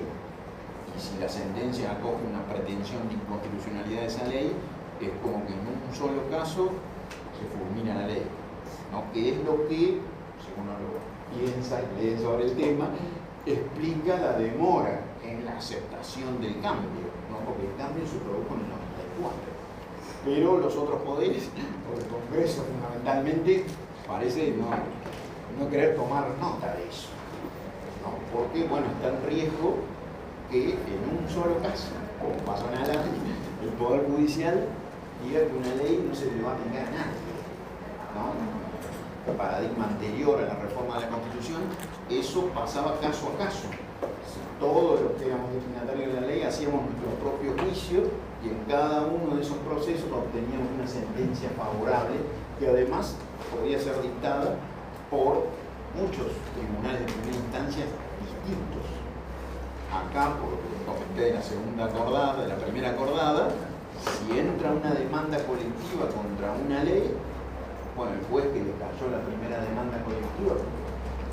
Y si la sentencia acoge una pretensión de inconstitucionalidad de esa ley, es como que en un solo caso se fulmina la ley, ¿no? Que es lo que, según uno lo piensa y lee sobre el tema, explica la demora en la aceptación del cambio, ¿no? Porque el cambio se produjo en el 94. Pero los otros poderes, o el Congreso fundamentalmente, parece no querer tomar nota de eso, ¿no? Porque, bueno, está en riesgo que en un solo caso, como pasó en Alavi, el Poder Judicial diga que una ley no se le va a aplicar a nadie, ¿no? El paradigma anterior a la reforma de la Constitución, eso pasaba caso a caso. Si todos los que éramos destinatarios de la ley hacíamos nuestro propio juicio y en cada uno de esos procesos obteníamos una sentencia favorable que además podía ser dictada por muchos tribunales de primera instancia distintos. Acá, por lo que comenté de la segunda acordada, de la primera acordada, si entra una demanda colectiva contra una ley, bueno, el juez que le cayó la primera demanda colectiva,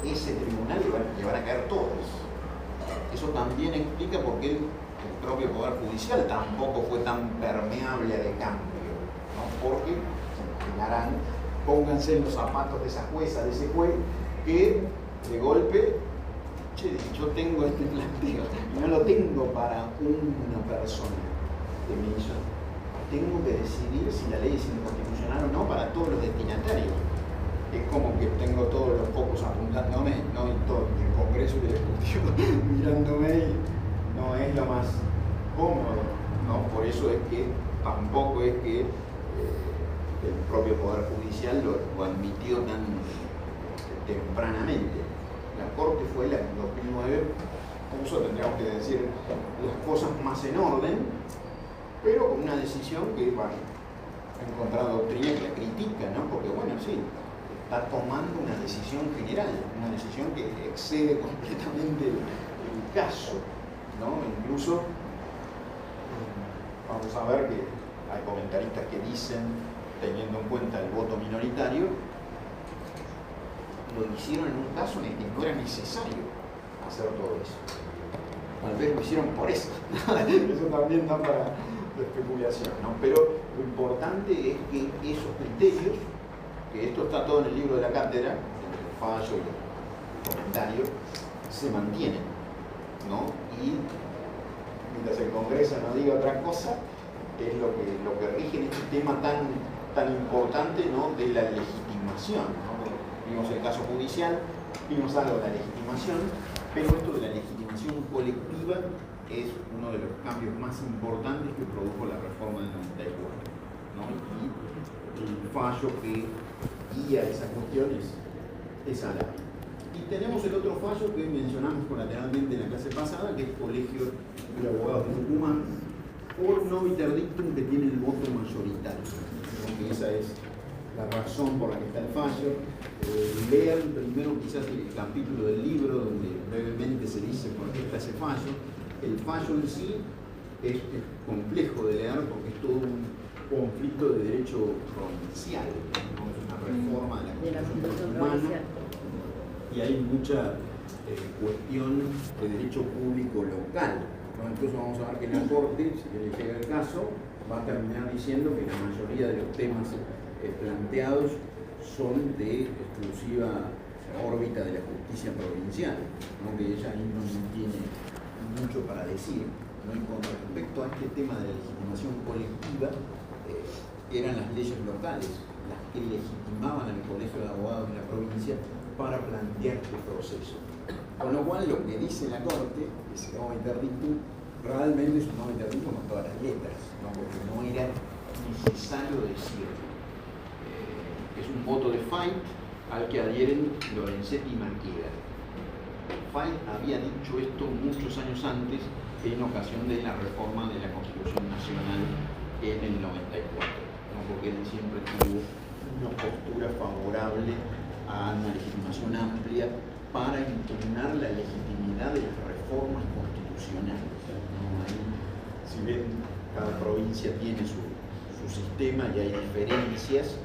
ese tribunal le van a caer todos. Eso también explica por qué el propio Poder Judicial tampoco fue tan permeable al cambio, ¿no? Porque, se imaginarán, pónganse en los zapatos de esa jueza, de ese juez, que de golpe, che, yo tengo este planteo y no lo tengo para una persona que me hizo. Tengo que decidir si la ley es inconstitucional o no para todos los destinatarios. Es como que tengo todos los focos apuntándome, ¿no? Y todo el Congreso y el Ejecutivo mirándome, y no es lo más cómodo, ¿no? Por eso es que tampoco es que el propio Poder Judicial lo admitió tan tempranamente. La Corte fue la que en 2009 puso, tendríamos que decir, las cosas más en orden, pero con una decisión que, bueno, ha encontrado doctrina que la critica, ¿no? Porque, bueno, sí, está tomando una decisión general, una decisión que excede completamente el caso, ¿no? Incluso, vamos a ver que hay comentaristas que dicen, teniendo en cuenta el voto minoritario, lo hicieron en un caso en el que no era necesario hacer todo eso. Tal vez lo hicieron por eso. Eso también da para la especulación, ¿no? Pero lo importante es que esos criterios, que esto está todo en el libro de la cátedra, entre el fallo y el comentario, se mantienen, ¿no? Y mientras el Congreso no diga otra cosa, es lo que rige en este tema tan importante, ¿no? De la legitimación, ¿no? Vimos el caso judicial, vimos algo de la legitimación, pero esto de la legitimación colectiva es uno de los cambios más importantes que produjo la reforma del 94, ¿no? Y el fallo que guía esas cuestiones es Alavi. Y tenemos el otro fallo que mencionamos colateralmente en la clase pasada, que es Colegio de Abogados de Tucumán, por no interdictum, que tiene el voto mayoritario. Creo que esa es la razón por la que está el fallo. Lean primero quizás el capítulo del libro donde brevemente se dice por qué está ese fallo. El fallo en sí es complejo de leer porque es todo un conflicto de derecho provincial, ¿no? Es una reforma de la Constitución rumana y hay mucha cuestión de derecho público local, ¿no? Entonces vamos a ver que la Corte, si le llega el caso, va a terminar diciendo que la mayoría de los temas planteados son de exclusiva órbita de la justicia provincial, ¿no? Que ella ahí no tiene mucho para decir, ¿no? Y con respecto a este tema de la legitimación colectiva, eran las leyes locales las que legitimaban al Colegio de Abogados de la provincia para plantear este proceso. Con lo cual, lo que dice la Corte, ese no interdictum, realmente es un no interdictum con todas las letras, ¿no? Porque no era necesario decirlo. Es un voto de Feit al que adhieren Lorenzetti y Manqueda. Feit había dicho esto muchos años antes en ocasión de la reforma de la Constitución Nacional en el 94, ¿no? Porque él siempre tuvo una postura favorable a una legitimación amplia para impugnar la legitimidad de las reformas constitucionales, ¿no? Ahí, si ven, cada provincia tiene su sistema y hay diferencias.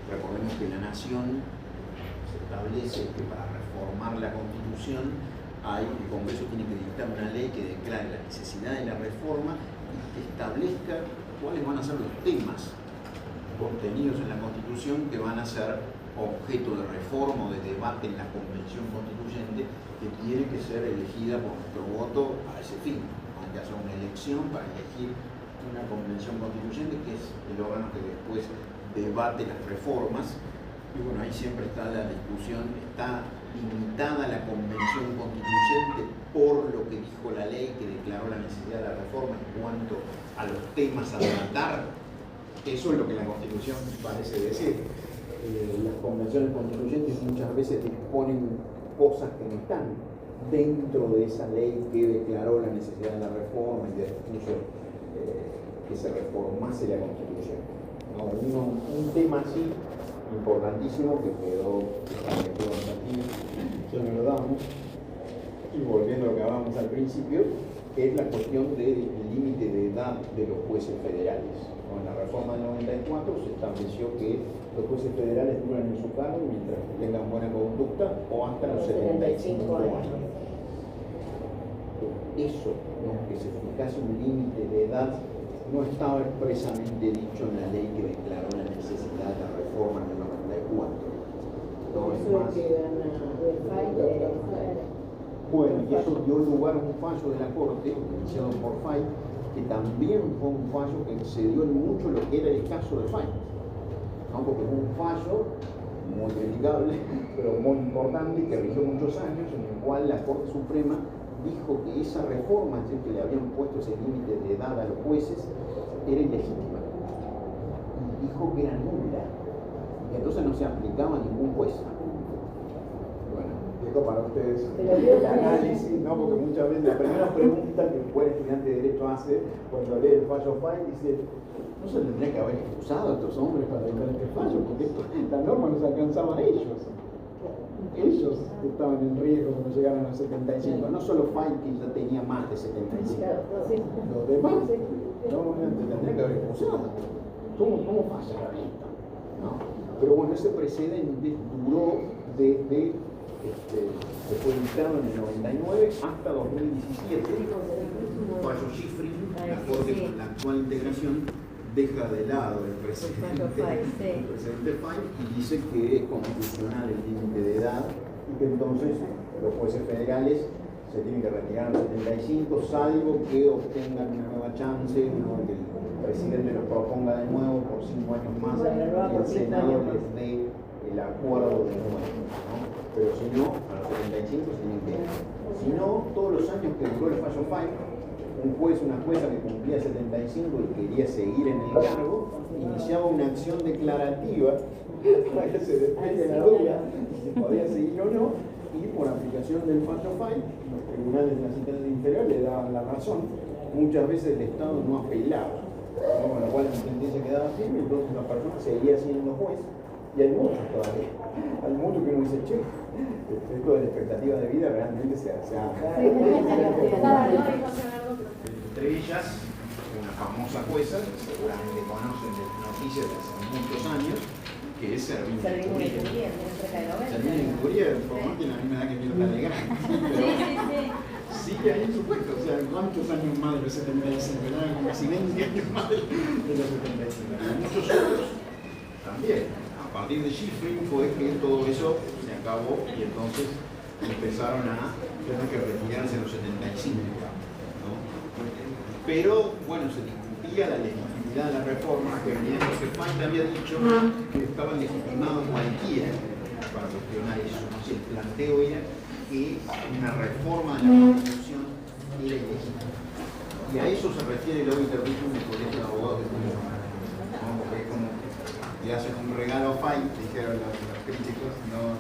Recordemos que la Nación se establece que para reformar la Constitución el Congreso tiene que dictar una ley que declare la necesidad de la reforma y que establezca cuáles van a ser los temas contenidos en la Constitución que van a ser objeto de reforma o de debate en la Convención Constituyente, que tiene que ser elegida por nuestro voto a ese fin. Hay que hacer una elección para elegir una Convención Constituyente, que es el órgano que después debate las reformas. Y bueno, ahí siempre está la discusión, está limitada la Convención Constituyente por lo que dijo la ley que declaró la necesidad de la reforma en cuanto a los temas a tratar. Eso es lo que la Constitución parece decir. Las convenciones constituyentes muchas veces disponen cosas que no están dentro de esa ley que declaró la necesidad de la reforma y dispuso que se reformase la Constitución, ¿no? Un tema así importantísimo que quedó aquí, ya no lo damos, y volviendo a lo que hablábamos al principio, es la cuestión del límite de edad de los jueces federales. Con la reforma del 94 se estableció que los jueces federales duran en su cargo mientras tengan buena conducta o hasta los 75 años. Eso, ¿no? Que se fijase un límite de edad, no estaba expresamente dicho en la ley que declaró la necesidad de la reforma en el 94. No es más. Bueno, y eso dio lugar a un fallo de la Corte, iniciado por Feit, que también fue un fallo que excedió en mucho lo que era el caso de Feit, ¿no? Porque fue un fallo muy criticable, pero muy importante, que rigió muchos años, en el cual la Corte Suprema dijo que esa reforma, es decir, que le habían puesto ese límite de edad a los jueces, era ilegítima. Y dijo que era nula, y que entonces no se aplicaba a ningún juez. Bueno, esto para ustedes el análisis, ¿no? Porque muchas veces la primera pregunta que un buen estudiante de Derecho hace cuando lee el fallo Feit dice: ¿no se tendría que haber expulsado a estos hombres para dictar este fallo? Porque esta norma nos alcanzaba a ellos. Ellos estaban en riesgo cuando llegaron a los 75. No solo Feit, que ya tenía más de 75. Los demás no tendrían que haber expulsado. ¿Cómo falla esto? ¿No? Pero bueno, ese precedente duró desde se fue dictado en el 99 hasta 2017. Fallo Schifrin, la Corte con la actual integración deja de lado el precedente Feit y dice que es constitucional el límite de edad y que entonces los jueces federales se tienen que retirar a los 75, salvo que obtengan una nueva chance, ¿no? Que el presidente los proponga de nuevo por 5 años más y el Senado les dé el acuerdo de nuevo, ¿no? Pero si no, a los 75 se tienen que ir. Si no, todos los años que duró el fallo Feit, un juez, una jueza que cumplía 75 y quería seguir en el cargo, iniciaba una acción declarativa para que se despeje la duda si podía seguir o no, y por aplicación del fallo FAI, los tribunales de las instancias inferiores le daban la razón. Muchas veces el Estado no apelaba, ¿no? Con lo cual la sentencia quedaba firme, entonces la persona seguía siendo juez. Y hay muchos todavía, hay muchos que uno dice, che, esto de la expectativa de vida realmente se hace. Entre ellas, una famosa jueza, que seguramente conocen de noticias de hace muchos años, que es Servini Curie. Servini Curie, por más que la misma edad que Mirta Legrand. Pero sigue ahí en su puesto, o sea, ¿cuántos años más de los 75? Como casi 20 años más de los 75. Y muchos otros también. A partir de Schifrin fue que todo eso se acabó y entonces empezaron a tener que retirarse en los 75. ¿No? Pero, bueno, se discutía la legitimidad de la reforma que venía, porque Fine había dicho que estaba legitimado cualquiera para cuestionar eso. ¿No? Si el planteo era que una reforma de la Constitución era ilegítima. Y a eso se refiere el Obiter Dictum del Colegio de Abogados de Tucumán. ¿No? Porque es como le hacen un regalo a Fine, dijeron los críticos, no,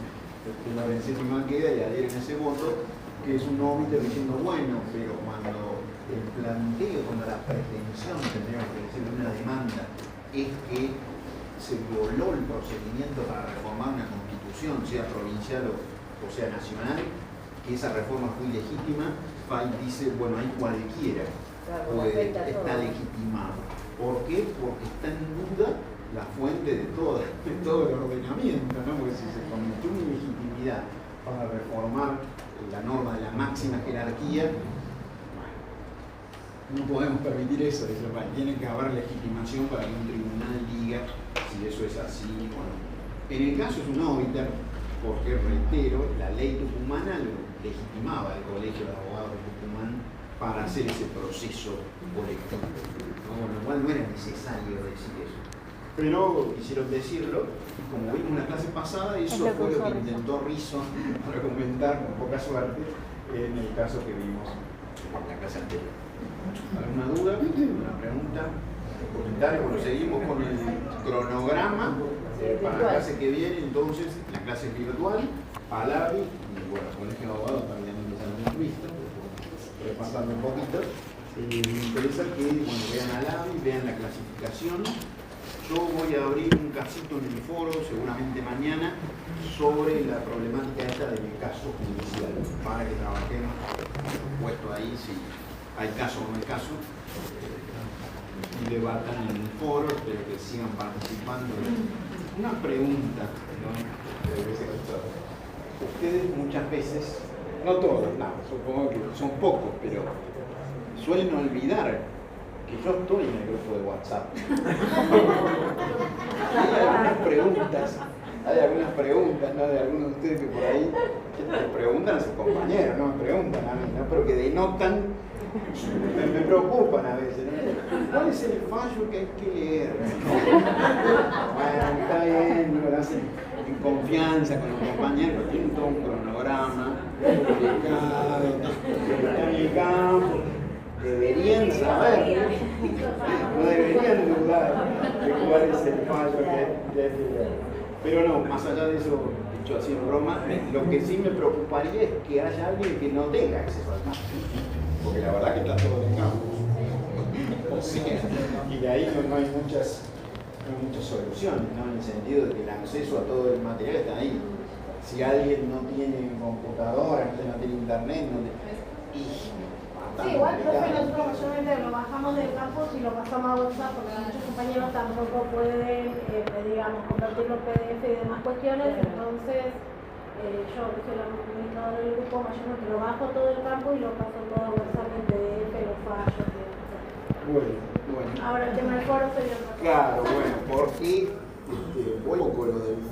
la vencésima queda y adhieren ese voto, que es un obiter diciendo, bueno, pero cuando el planteo, cuando la pretensión, tendríamos que decir, de una demanda, es que se violó el procedimiento para reformar una constitución, sea provincial o sea nacional, que esa reforma fue ilegítima, Fine dice, bueno, ahí cualquiera está legitimado. ¿Por qué? Porque está en duda la fuente de todo el ordenamiento, ¿no? Porque si se cometió una ilegitimidad para reformar la norma de la máxima jerarquía, bueno, no podemos permitir eso, tiene que haber legitimación para que un tribunal diga si eso es así o no. En el caso es un obiter, porque reitero, la ley tucumana lo legitimaba el Colegio de Abogados de Tucumán para hacer ese proceso colectivo, ¿no? Con lo cual no era necesario decir eso. Pero quisieron decirlo, y como vimos en la clase pasada, eso fue lo que intentó Rizzo argumentar con poca suerte en el caso que vimos en la clase anterior. ¿Alguna duda? ¿Alguna pregunta? ¿Comentario? Bueno, seguimos con el cronograma para la clase que viene, entonces, la clase virtual, Alavi, y bueno, Colegio de Abogados también ya lo hemos visto, repasando un poquito. Me interesa que bueno, vean Alavi, vean la clasificación. Yo voy a abrir un casito en el foro, seguramente mañana, sobre la problemática esta del caso judicial, para que trabajemos, por supuesto, ahí si hay caso o no hay caso, y debatan en el foro, pero que sigan participando. Una pregunta, ¿no? Ustedes muchas veces, no todos, no, supongo que son pocos, pero suelen olvidar que yo estoy en el grupo de WhatsApp. Hay algunas preguntas, ¿no? De algunos de ustedes que por ahí le preguntan a sus compañeros, no me preguntan a mí, ¿no? Pero que denotan, me preocupan a veces, ¿no? ¿Cuál es el fallo que hay que leer? Bueno, está bien, lo hacen en confianza con los compañeros, tienen todo un cronograma publicado, está en el campo. Deberían saber, no deberían dudar de cuál es el fallo que hay que leer. Pero no, más allá de eso, dicho así en broma, lo que sí me preocuparía es que haya alguien que no tenga acceso al campo, porque la verdad que está todo en campo. O sea, y de ahí no hay muchas soluciones, ¿no? En el sentido de que el acceso a todo el material está ahí. Si alguien no tiene computadora, no tiene internet, sí, igual, profe, nosotros mayormente lo bajamos del campus y lo pasamos a WhatsApp porque muchos compañeros tampoco pueden, digamos, compartir los PDF y demás cuestiones, entonces yo, que soy la administradora del grupo, mayormente lo bajo todo el campo y lo paso todo a WhatsApp en PDF, los fallos y demás. Bueno. Ahora el tema del foro sería otra cosa. Claro, bueno, porque voy con lo del